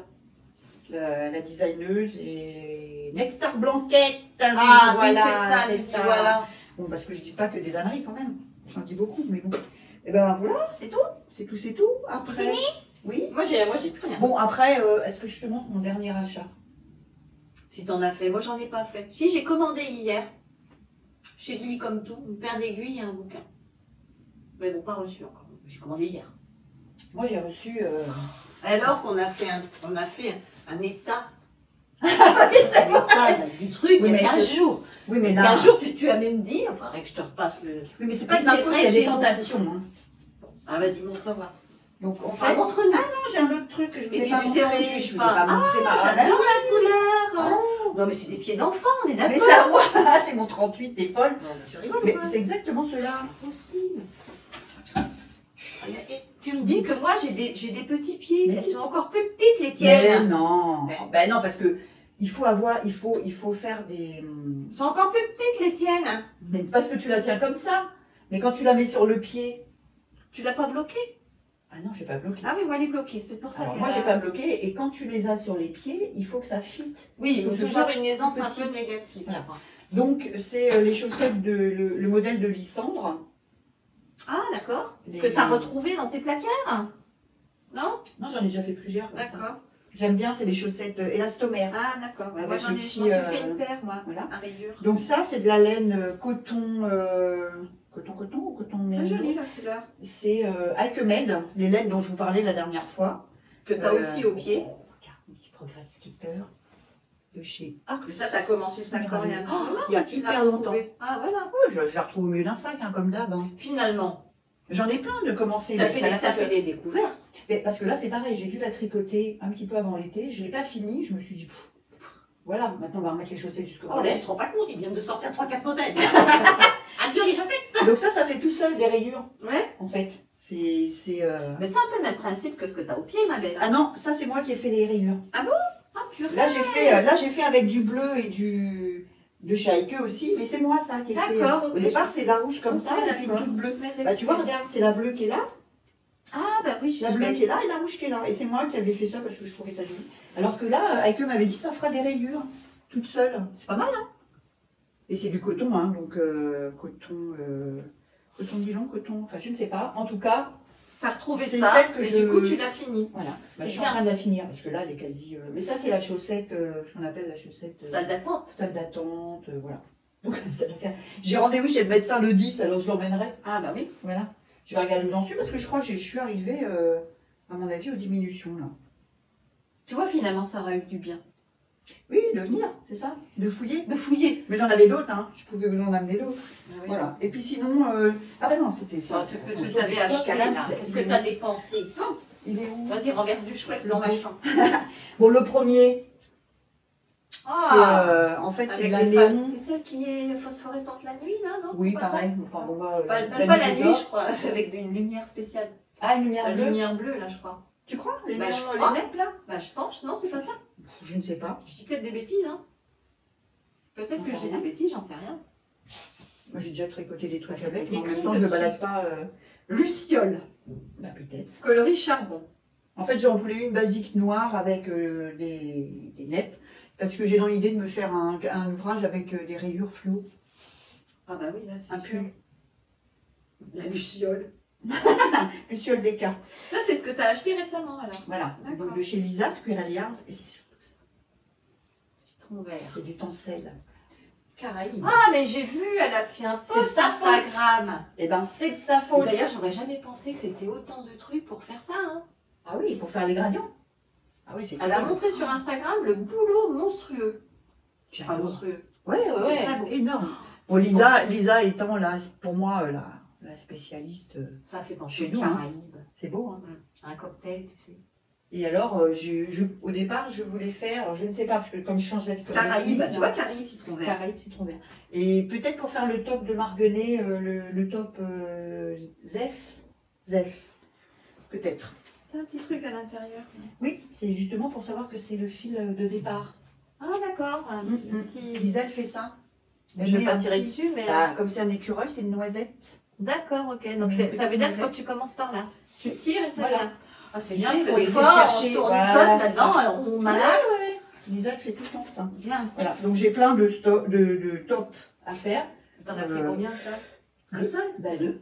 la designeuse, et Nectar Blanquette. Ah voilà, oui, c'est ça, voilà. Bon, parce que je dis pas que des âneries quand même. J'en dis beaucoup, mais bon. Et ben voilà. C'est tout. C'est tout. Après. Fini. Oui. Moi j'ai plus rien. Bon, après, est-ce que je te montre mon dernier achat? Si t'en as fait, moi j'en ai pas fait. Si, j'ai commandé hier. Chez Lily comme tout, une paire d'aiguilles et un bouquin. Mais bon, pas reçu encore. J'ai commandé hier. Moi j'ai reçu. Alors qu'on a fait un état. Du truc il y a 15 jours. Oui, mais là. 15 jours, tu as même dit, enfin, que je te repasse le. Oui, mais c'est pas de ma faute, il y a des tentations. Hein. Ah, vas-y, montre-moi. Donc, en fait. Montre-nous. Ah non, j'ai un autre truc que je ne vous ai pas montré. Je ne juge pas. J'adore la couleur. Oh. Non, mais c'est des pieds d'enfant, on est d'accord. Mais ça, moi, c'est mon 38, t'es folle. Non, mais tu rigoles. Mais c'est exactement cela. Possible. Et tu me dis que moi, j'ai des petits pieds. Mais elles sont encore plus petites, les tiennes. Mais non. Ben non, parce que. Il faut faire des... Elles sont encore plus petites, les tiennes. Mais parce que tu la tiens comme ça. Mais quand tu la mets sur le pied... Tu l'as pas bloquée? Ah non, j'ai pas bloqué. Ah oui, moi, elle est bloquée. C'est peut-être pour ça. Alors, moi, j'ai pas bloqué. Et quand tu les as sur les pieds, il faut que ça fitte. Oui, il faut toujours une aisance un petit. peu négative, Voilà. je crois. Donc, c'est les chaussettes, le modèle de Lysandre. Ah, d'accord. Que tu as retrouvé dans tes placards? Non? Non, j'en ai déjà fait plusieurs. D'accord. J'aime bien, c'est les chaussettes élastomères. Ah, d'accord. Ouais. Moi, Avec j'en ai fait une paire, moi, voilà. à rayures. Donc ça, c'est de la laine coton... coton ou coton Très jolie, la couleur. C'est Alchemade, les laines dont je vous parlais la dernière fois. Que tu as aussi au pied. Oh, regarde, un petit Progress Skipper de chez Ars. Mais ça, tu as commencé ça quand il y a il y a hyper longtemps. Ah, voilà. Oui, je la retrouve au milieu d'un sac, hein, comme d'hab. Hein. Finalement. J'en ai plein de commencer. Tu as fait des découvertes. Mais parce que là, c'est pareil, j'ai dû la tricoter un petit peu avant l'été. Je ne l'ai pas fini. Je me suis dit, voilà, maintenant on va remettre les chaussettes jusqu'au mollet. Tu te rends pas compte, ils viennent de sortir 3-4 modèles. Adieu les chaussettes. Donc ça fait tout seul des rayures. Ouais. En fait, c'est. Mais c'est un peu le même principe que ce que tu as au pied, ma belle. Ah non, ça c'est moi qui ai fait les rayures. Ah bon? Ah purée. Là j'ai fait avec du bleu et de chez Heike aussi, mais c'est moi ça qui ai fait. D'accord. Au départ c'est la rouge comme ça et puis une toute bleue. Bah tu vois, regarde, c'est la bleue qui est là. Ah bah oui, la bleue qui est là et la rouge qui est là. Et c'est moi qui avais fait ça parce que je trouvais ça joli. Alors que là, Heike m'avait dit ça fera des rayures toute seule. C'est pas mal, hein. Et c'est du coton, hein, donc coton nylon, coton, enfin je ne sais pas. En tout cas, t'as retrouvé c'est ça, celle que et du coup tu l'as fini. Voilà, c'est je suis en train de la finir parce que là elle est quasi. Mais ça c'est la chaussette, ce qu'on appelle la chaussette. Salle d'attente. Salle d'attente, voilà. Donc ça va faire. J'ai rendez-vous chez le médecin le 10, alors je l'emmènerai. Ah bah oui. Voilà. Je vais regarder où j'en suis parce que je crois que je suis arrivée, à mon avis, aux diminutions là. Tu vois, finalement ça aurait eu du bien. Oui, de venir, c'est ça, de fouiller. De fouiller. Mais j'en avais d'autres, hein. Je pouvais vous en amener d'autres. Ah oui. Voilà. Et puis sinon, ah ben non, c'était ça. C'est ce que tu t'avais acheté là. Qu'est-ce que tu as dépensé? Oh, il est où? Vas-y, renverse du chouette dans ma chambre. Bon, le premier, en fait, c'est de la néon. C'est celle qui est phosphorescente la nuit, là, non? Oui, pareil. Enfin, bon, même pas la nuit, je crois. C'est avec une lumière spéciale. Ah, une lumière bleue? La lumière bleue, là, je crois. Tu crois? Les neps, là? Bah, je pense. Non, c'est pas ça. Je ne sais pas. Je dis peut-être des bêtises, hein. Peut-être que je dis des bêtises, j'en sais rien. Moi, j'ai déjà tricoté des trucs avec, mais en écrit même temps, je ne me balade pas. Luciole. Bah, peut-être. Coloris charbon. En fait, j'en voulais une basique noire avec des neps. Parce que j'ai dans l'idée de me faire un ouvrage avec des rayures fluo. Ah bah oui, là c'est Un sûr. pull. La luciole. Luciole Descartes. Ça, c'est ce que tu as acheté récemment alors. Voilà. D'accord. Donc de chez Lisa, Squirrel Yards. Et c'est surtout ça. Citron vert. C'est du tencel. Caraïbes. Ah, mais j'ai vu, elle a fait un C'est post sa Instagram. Eh ben c'est de sa faute. D'ailleurs, j'aurais jamais pensé que c'était autant de trucs pour faire ça. Hein. Ah oui, pour faire les gradients. Ah oui, c'est Elle a montré sur Instagram le boulot monstrueux. Enfin, J'adore. monstrueux. Ouais, C'est ouais, très beau. énorme. C'est Bon, Lisa étant là, pour moi, la spécialiste, Ça fait penser Chez aux nous, hein. Caraïbes. c'est beau. Hein. Un cocktail, tu sais. Et alors, au départ, je voulais faire, alors je ne sais pas, parce que comme je change d'habitude. Caraïbes, tu vois, Caraïbes, citron vert. Caraïbes, citron vert. Et peut-être pour faire le top de Marguenet, le top Zef. Peut-être. T'as un petit truc à l'intérieur. Oui, c'est justement pour savoir que c'est le fil de départ. Ah, d'accord. Un petit... Lisa, elle fait ça. Je ne vais pas un tirer petit- dessus, mais... Bah, comme c'est un écureuil, c'est une noisette. D'accord, ok. Donc, Mais ça veut dire que peut-être quand tu commences par là, tu tires et ça Voilà. vient. Ah, c'est Tu bien, sais, parce que pour des les fois, chercher, on tourne voilà, une c'est là-dedans, ça. alors on malaxe. Lisa, elle fait tout le temps ça. Bien. Voilà, donc j'ai plein de tops à faire. T'en as pris combien, ça? Un Deux. seul? Bah, 2.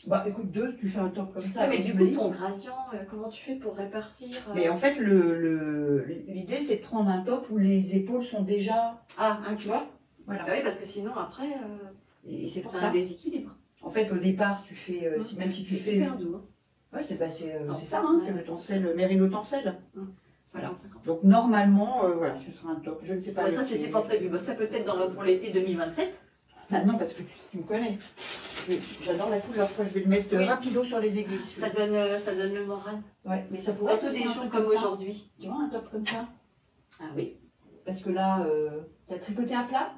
Bah, écoute, 2, tu fais un top comme ça. Ouais, mais comme du je coup, me dis. ton gradient, comment tu fais pour répartir Mais en fait, l'idée, c'est de prendre un top où les épaules sont déjà. Ah, Tu vois Voilà. Ah oui, parce que sinon, après, Et c'est pour t'as ça. un déséquilibre. En fait, au départ, tu fais. Même si tu C'est fais. super doux. Hein. Ouais, c'est Tencel, ça, hein, ouais. c'est le tencel, Mérino tencel. Voilà. Donc, normalement, voilà, ce sera un top. Je ne sais pas. Ouais, ça, c'était pas prévu. Bah, ça peut être pour l'été 2027. Maintenant, parce que tu me connais. J'adore la couleur. Je vais le mettre Oui. rapido sur les aiguilles. Ça donne le moral. Ouais, mais ça pourrait Surtout être des un jours truc comme ça. aujourd'hui. Tu vois, un top comme ça. Ah oui. Parce que là, tu as tricoté à plat.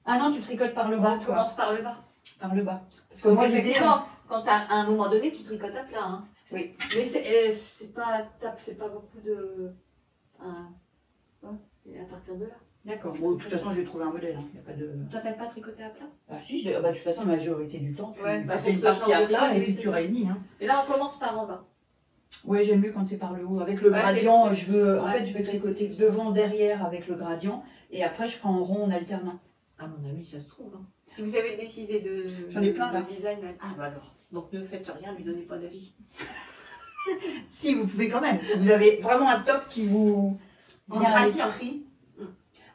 Ah non, tu tricotes par le bas. On toi. commence par le bas. Par le bas. Parce que Donc, moi, l'idée. effectivement, quand à un moment donné, tu tricotes à plat. Hein. Oui. Mais c'est pas beaucoup de. Et à partir de là. D'accord. Bon, de toute façon, je vais trouver un modèle. Hein. Y a pas de... Toi, t'aimes pas tricoter à plat? Ah si, bah, de toute façon, la majorité du temps, tu Ouais, bah, fais une pour ce partie genre à de plat truc, et oui, puis c'est tu ça. réunis. Hein. Et là, on commence par en bas. Ouais, j'aime mieux quand c'est par le haut. Avec le Ouais, gradient, c'est- je veux, en ouais. fait, je vais tricoter devant, derrière avec le gradient. Et après, je ferai en rond en alternant. À mon avis, ça se trouve. Hein. Si vous avez décidé de, J'en ai plein, de là. design, ah bah alors. Donc ne faites rien, lui donnez pas d'avis. Si, vous pouvez quand même. Si vous avez vraiment un top qui vous En vient à gradient. l'esprit. Mm.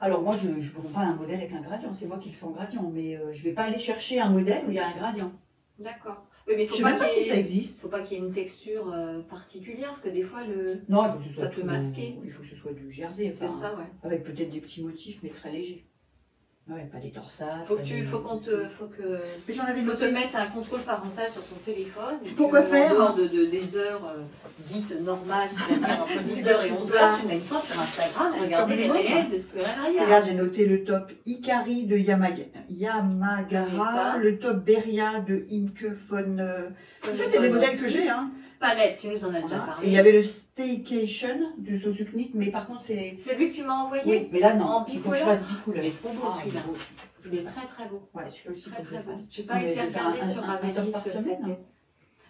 Alors moi, je ne prends pas un modèle avec un gradient. C'est moi qui le fais en gradient. Mais je ne vais pas aller chercher un modèle où il y a un gradient. D'accord. Oui, mais il Je faut ne sais pas même pas qu'il si y ça ait... existe. faut pas qu'il y ait une texture particulière, parce que des fois, le... Non, il faut que ce soit Ça peut masquer. Il faut que ce soit du jersey. c'est Enfin, ça, ouais. avec peut-être des petits motifs, mais très légers. Ouais, pas des torsades. Faut pas que des- mais j'en avais faut te noté. mettre un contrôle parental sur ton téléphone. Et Pourquoi que, faire en dehors des heures dites normales, c'est-à-dire entre 10h et 11h, tu n'ailles pas sur Instagram, regarder Comme les les réels de Squirrel Regarde, Yards. j'ai noté le top Ikari de Yamagara, pas. le top Beria de Imke von. Tout ça, c'est Comme des le- modèles que j'ai. Hein. Palette, tu nous en as déjà Voilà. parlé. Et il y avait le Staycation de Sosuknik, mais par contre, c'est. C'est lui que tu m'as envoyé. Oui, mais là, non. En Il faut que je bicouleur. fasse bicouleur. Il est trop beau, Ah, celui-là. il est beau. Il est très très beau. Ouais, celui-là aussi. Très faut que très je beau. fasse. J'ai pas Mais été je vais faire regarder un sur top Ravelry par ce que semaine, c'était. hein.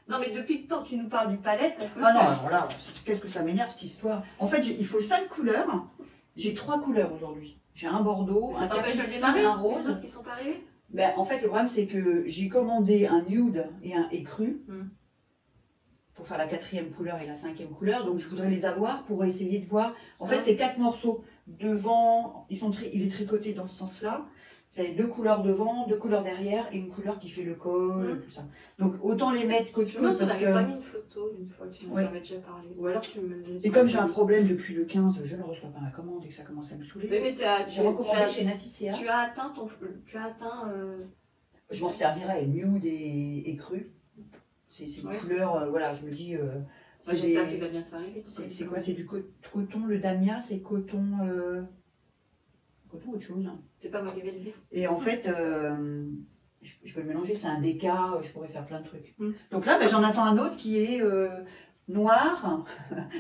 Non, mais depuis le temps que tu nous parles du palette, il faut le Ah non, faire. alors là, qu'est-ce que ça m'énerve cette histoire. En fait, il faut 5 couleurs. J'ai 3 couleurs aujourd'hui. J'ai un bordeaux, Ça un t'empêche de capucine, démarrer, un les rose. autres qui sont pas arrivés? Ben, en fait, le problème, c'est que j'ai commandé un nude et un écru pour faire la 4e couleur et la 5e couleur. Donc, je voudrais les avoir pour essayer de voir. En fait, c'est 4 morceaux. Devant, il est tricoté dans ce sens-là. Vous avez 2 couleurs devant, 2 couleurs derrière et une couleur qui fait le col, tout ça. Donc, autant les mettre côte Je me demande si on parce n'avait pas que... mis une photo une fois, tu nous Oui. avais déjà parlé. Ou alors tu me le Et comme j'ai un problème depuis le 15, je ne reçois pas ma commande et que ça commence à me saouler. Mais J'ai recommandé chez Naticea. tu as atteint ton. Tu as atteint. Je m'en servirai nude et cru. C'est une Ouais. couleur, voilà, je me dis. Moi, c'est j'espère des- qu'il va bientôt arriver. c'est quoi? C'est du coton, le Damia, c'est coton. Coton autre chose. Hein. C'est pas moi qui vais le dire. Et en fait, je peux le mélanger, c'est un déca, je pourrais faire plein de trucs. Mm. Donc là, ben, j'en attends un autre qui est noir.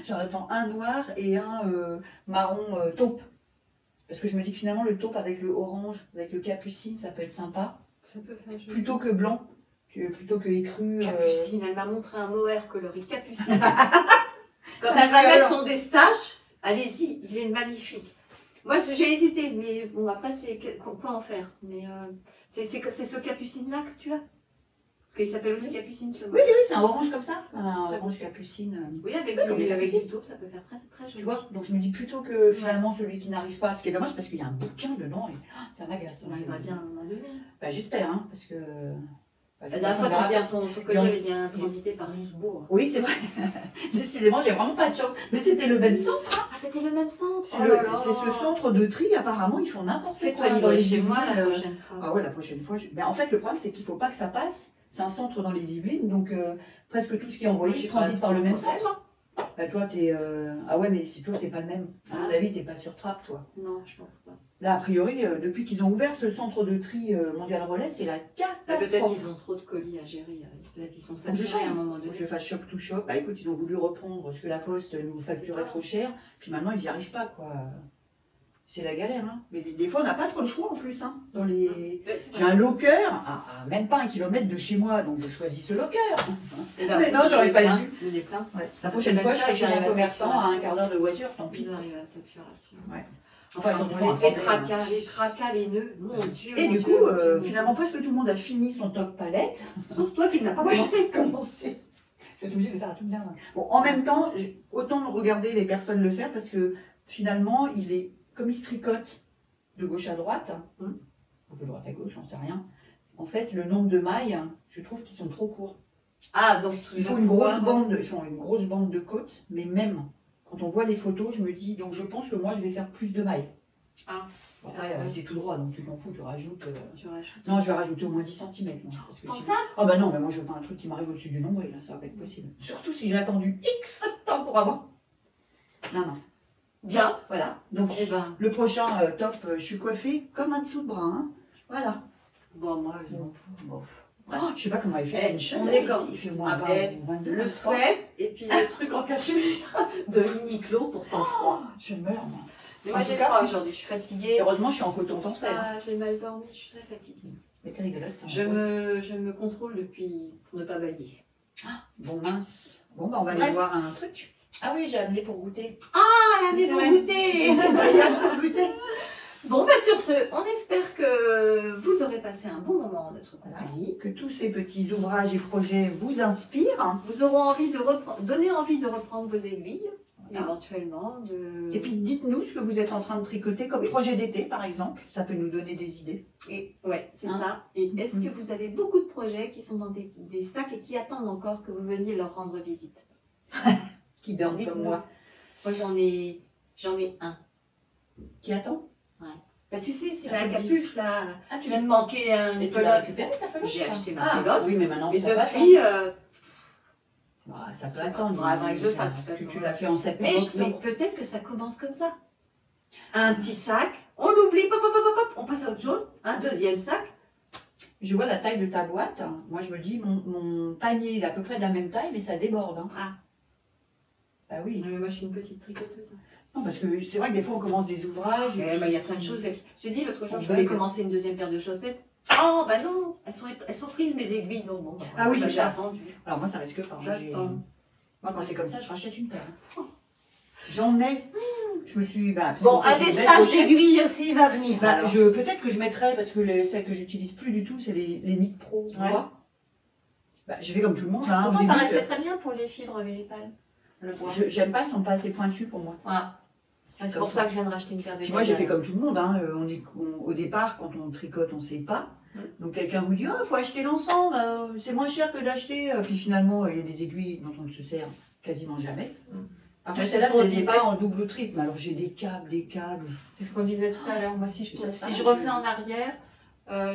J'en attends un noir et un marron taupe. Parce que je me dis que finalement, le taupe avec le orange, avec le capucine, ça peut être sympa. Ça peut faire joli. Plutôt que blanc, plutôt que écru. Capucine, elle m'a montré un mohair coloris Capucine. Quand elle va mettre son destache, allez-y, il est magnifique. Moi, j'ai hésité, mais bon, après, c'est quoi en faire. Mais c'est ce capucine-là que tu as. Parce qu'il s'appelle aussi capucine, tu vois. Oui, c'est un orange comme ça. Un orange capucine. Oui, avec du taupe, ça peut faire très, très joli. Tu vois, donc je me dis plutôt que finalement celui qui n'arrive pas, ce qui est dommage parce qu'il y a un bouquin dedans, et ça m'agace. On arrivera bien à un moment donné. Bah, j'espère, hein, parce que. La dernière fois, ton collier avait bien transité par Lisbourg. Oui, c'est vrai. Décidément, j'ai vraiment pas de chance. Mais c'était le même centre. Ah, c'était le même centre. C'est ce centre de tri, apparemment, ils font n'importe quoi. Fais-toi livrer chez moi la prochaine fois. Ah ouais, la prochaine fois. Mais en fait, le problème, c'est qu'il ne faut pas que ça passe. C'est un centre dans les Yvelines, donc presque tout ce qui est envoyé transite par le même centre. Bah, toi, t'es. Ah ouais, mais si toi, c'est pas le même. À mon avis, t'es pas sur Trappes, toi. Non, je pense pas. Là, a priori, depuis qu'ils ont ouvert ce centre de tri Mondial Relais, c'est la catastrophe. Peut-être qu'ils ont trop de colis à gérer. Peut-être qu'ils sont saturés à un moment donné. Je fasse shop to shop. Bah écoute, ils ont voulu reprendre ce que la Poste nous facturait trop cher. Puis maintenant, ils n'y arrivent pas, quoi. C'est la galère, hein. Mais des fois, on n'a pas trop le choix en plus, hein. J'ai un locker à même pas 1 kilomètre de chez moi, donc je choisis ce locker. Mais non, j'aurais pas dû. Ouais. La prochaine fois, je serai chez un commerçant à 1 quart d'heure de voiture, tant pis. Ils arrivent à saturation. Ouais. Enfin, les tracas, les nœuds, mon Dieu. Et du coup, finalement, presque tout le monde a fini son top palette. Sauf toi qui n'as pas commencé. Je vais être obligée de le faire à toute dernière. Bon, en même temps, autant regarder les personnes le faire parce que finalement, comme il se tricote de gauche à droite, ou de droite à gauche, j'en sais rien. En fait, le nombre de mailles, je trouve qu'ils sont trop courts. Ah, donc il faut une grosse bande, ils font une grosse bande de côte, mais même quand on voit les photos, je me dis, donc je pense que moi, je vais faire plus de mailles. Ah. Bon, après, c'est tout droit, donc tu t'en fous, tu rajoutes. Tu rajoutes. Non, je vais rajouter au moins 10 cm. Comme ça? Ah bah non, mais moi je veux pas un truc qui m'arrive au-dessus du nombril, là, ça va pas être possible. Surtout si j'ai attendu X temps pour avoir. Non. Bien. Voilà. Donc le prochain top, je suis coiffée comme un dessous de bras. Hein. Voilà. Bon, moi, je sais pas comment elle fait. On est comme il fait moins 20, le sweat et puis le truc en cachemire de Uniqlo pour ton froid. Je meurs, moi. Mais moi j'ai froid aujourd'hui, je suis fatiguée. Heureusement, je suis en coton tencel. J'ai mal dormi, je suis très fatiguée. Mais t'es rigolote. Je me contrôle depuis pour ne pas bailler. Ah, bon mince. Bon, bah on va aller voir un truc. Ah oui, j'ai amené pour goûter. Ah, elle a amené pour goûter. C'est pour goûter. Bon, bah sur ce, on espère que vous aurez passé un bon moment en notre compagnie. Que tous ces petits ouvrages et projets vous inspirent. Vous auront envie de donner envie de reprendre vos aiguilles, éventuellement. Et puis dites-nous ce que vous êtes en train de tricoter comme projet d'été, par exemple. Ça peut nous donner des idées. Ouais, c'est ça. Et est-ce que vous avez beaucoup de projets qui sont dans des sacs et qui attendent encore que vous veniez leur rendre visite? Qui dorment comme moi. Moi, j'en ai un. Qui attend? Ouais. Bah, tu sais, c'est la capuche là. Tu viens de manquer une pelote. J'ai acheté ma pelote. Oui, mais maintenant, et depuis. Ça peut attendre. Faudra que je le fasse. Tu l'as fait en septembre. Mais peut-être que ça commence comme ça. Un petit sac, on l'oublie, on passe à autre chose. Un deuxième sac. Je vois la taille de ta boîte. Moi, je me dis, mon panier il est à peu près de la même taille, mais ça déborde. Hein. Ah. Bah oui. Mais moi, je suis une petite tricoteuse. Non, parce que c'est vrai que des fois, on commence des ouvrages. Il y a plein de choses. Je te dis, l'autre jour, je voulais commencer une deuxième paire de chaussettes. Oh, bah non, elles sont prises, mes aiguilles. Donc, bon, ah oui, c'est ça. Attendu. Alors, moi, ça risque pas. Moi, quand c'est comme ça, je rachète une paire. J'en ai. Je me suis. Bon, un des stages d'aiguilles aussi va venir. Peut-être que je mettrai, parce que celles que j'utilise plus du tout, c'est les Nick Pro. Tu vois. Je fais comme tout le monde. Hein, pourtant, pareil, c'est très bien pour les fibres végétales. J'aime pas, elles sont pas assez pointues pour moi. C'est pour ça que je viens de racheter une paire de. Puis moi, j'ai fait comme tout le monde. Hein. Au départ, quand on tricote, on ne sait pas. Donc quelqu'un vous dit, il faut acheter l'ensemble, c'est moins cher que d'acheter. Puis finalement, il y a des aiguilles dont on ne se sert quasiment jamais. Après, celle-là, je les ai pas en double ou triple. Mais alors, j'ai des câbles. C'est ce qu'on disait tout à l'heure. Moi, si je refais en arrière,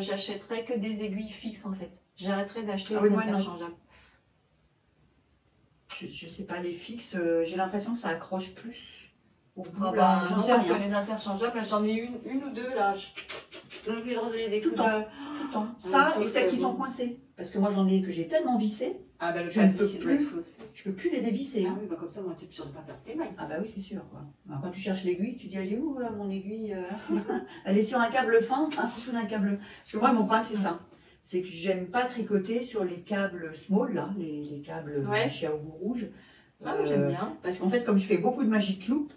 j'achèterais que des aiguilles fixes en fait. J'arrêterais d'acheter les interchangeables. Je sais pas, les fixes, j'ai l'impression que ça accroche plus. Non, parce que les interchangeables, j'en ai une ou deux là. J'ai envie de redonner des coups tout le temps. Ça et celles qui sont coincées. Parce que moi j'en ai que j'ai tellement vissé. Je ne peux plus les dévisser. Ah oui, comme ça, moi tu es sûr de ne pas perdre tes mailles. Ah bah oui, c'est sûr. Quand tu cherches l'aiguille, tu dis elle est où mon aiguille? Elle est sur un câble fin, en dessous d'un câble. Parce que moi mon problème c'est ça. C'est que j'aime pas tricoter sur les câbles small, là, les câbles chez Aougou Rouge. J'aime bien. Parce qu'en fait, comme je fais beaucoup de Magic Loop,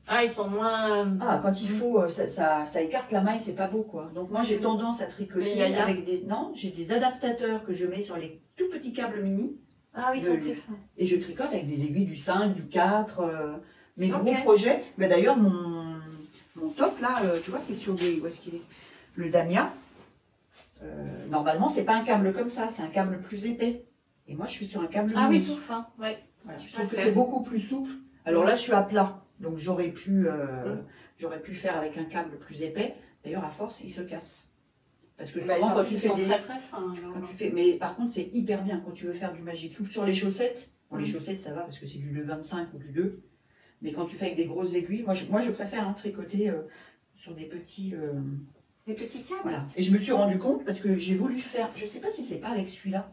Ah, ils sont moins... Ah, quand il faut, ça écarte la maille, c'est pas beau, quoi. Donc moi, j'ai tendance à tricoter avec des... Non, j'ai des adaptateurs que je mets sur les tout petits câbles mini. Ah oui, ils sont plus fins. Et je tricote avec des aiguilles du 5, du 4, mes gros projets. Mais d'ailleurs, mon top, là, tu vois, c'est sur des... Où est-ce qu'il est? Le Damia. Normalement, c'est pas un câble comme ça, c'est un câble plus épais. Et moi, je suis sur un câble mini. Ah oui, tout fin, ouais. Voilà, je trouve que c'est beaucoup plus souple. Alors là, je suis à plat. Donc j'aurais pu faire avec un câble plus épais. D'ailleurs, à force, il se casse. Parce que souvent, quand tu fais des... très très fins. Mais par contre, c'est hyper bien quand tu veux faire du Magic Loop sur les chaussettes. Bon, les chaussettes, ça va parce que c'est du 2,25 ou du 2. Mais quand tu fais avec des grosses aiguilles, moi je préfère tricoter sur des petits... Des petits câbles. Voilà. Et je me suis rendu compte parce que j'ai voulu faire... Je ne sais pas si c'est pas avec celui-là.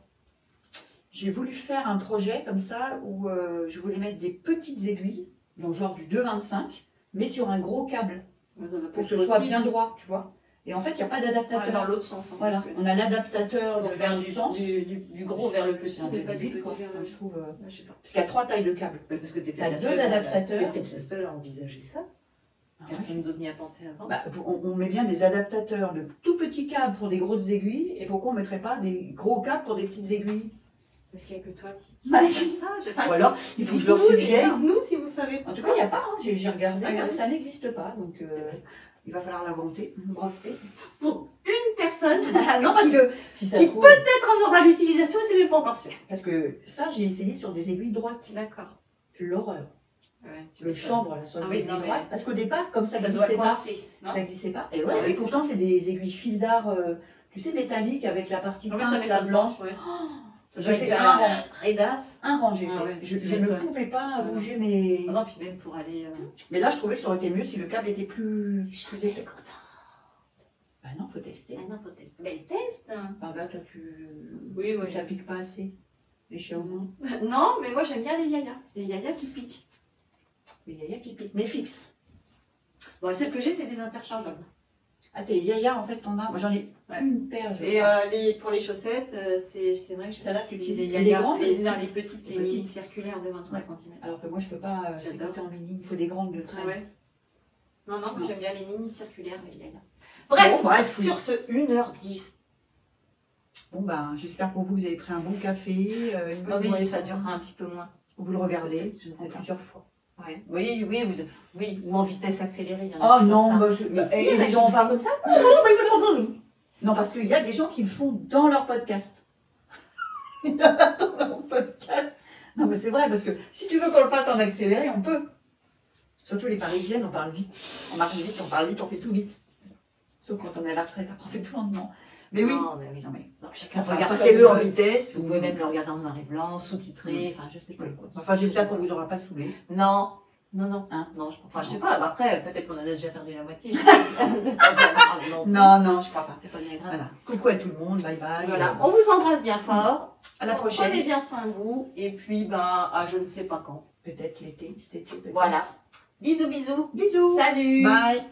J'ai voulu faire un projet comme ça où je voulais mettre des petites aiguilles, donc genre du 2,25, mais sur un gros câble, pour que ce soit bien droit, tu vois. Et en fait, il n'y a pas d'adaptateur. Dans l'autre sens. Voilà, on a l'adaptateur pour faire du gros vers le petit, mais pas du petit vers le je trouve. Je sais pas. Parce qu'il y a 3 tailles de câbles. Parce que tu as deux adaptateurs. Tu es peut-être la seule à envisager ça. Personne d'autre n'y a pensé avant. Bah, on met bien des adaptateurs de tout petits câbles pour des grosses aiguilles, et pourquoi on ne mettrait pas des gros câbles pour des petites aiguilles? Parce qu'il n'y a que toi qui Ou alors, il faut que je leur suggère. Dites-nous si vous savez. En tout cas, il n'y a pas, j'ai regardé, ça n'existe pas. Donc, il va falloir l'inventer, breveter. Pour une personne non, parce que si ça qui peut-être en aura l'utilisation, c'est même pas encore sûr. Parce que ça, j'ai essayé sur des aiguilles droites. D'accord. L'horreur. Ouais, le chanvre là, sur les aiguilles droites. Mais... Parce qu'au départ, comme ça glissait pas. Ça glissait pas. Et ouais, et pourtant, c'est des aiguilles fil d'art, tu sais, métalliques avec la partie peinte, la blanche. Ouais. J'ai fait un rang. Redas. Un rang, j'ai fait. Je ne pouvais pas bouger mes... Non, puis même pour aller... Mais là, je trouvais que ça aurait été mieux si le câble était plus épais. Bah non, faut tester. Ah non, faut tester. Mais teste. Là, toi, tu... Oui, moi, ça pique pas assez. Les Xiaomi. Non, mais moi, j'aime bien les yayas. Les yayas qui piquent. Les yayas qui piquent. Mais fixes. Bon, celles que j'ai, c'est des interchangeables. Ah, tes yayas, en fait, t'en as. Moi, j'en ai une paire. Et pour les chaussettes, c'est vrai que ça là, tu utilises les grandes, les petites, les mini circulaires de 23 cm. Alors que moi, je peux pas tricoter en mini. Il faut des grandes de 13. Ah ouais. Non, j'aime bien les mini circulaires, les yayas. Bref, sur ce 1h10. Bon, ben, j'espère pour vous que vous avez pris un bon café. Une bonne boisson. Ça durera un petit peu moins. Vous le regardez plusieurs fois. Ouais. Oui, ou en vitesse accélérée. Oh non, et les gens en parlent comme ça? Non, parce qu'il y a des gens qui le font dans leur podcast. Dans leur podcast. Non, mais c'est vrai, parce que si tu veux qu'on le fasse en accéléré, on peut. Surtout les Parisiennes, on parle vite. On marche vite, on parle vite, on fait tout vite. Sauf quand on est à la retraite, après on fait tout lentement. Mais oui. Non, chacun regarde. Passez-le en vitesse. Vous pouvez même le regarder en noir et blanc, sous-titré, enfin je sais pas quoi. Enfin, j'espère qu'on vous aura pas saoulé. Non. Hein? Non, je sais pas. Après, peut-être qu'on a déjà perdu la moitié. Non, je crois pas. C'est pas bien grave. Voilà. Coucou à tout le monde. Bye bye. Voilà. On vous embrasse bien fort. À la prochaine. Prenez bien soin de vous. Et puis, à je ne sais pas quand. Peut-être l'été, cet été, peut-être. Voilà. Bisous. Bisous. Salut. Bye.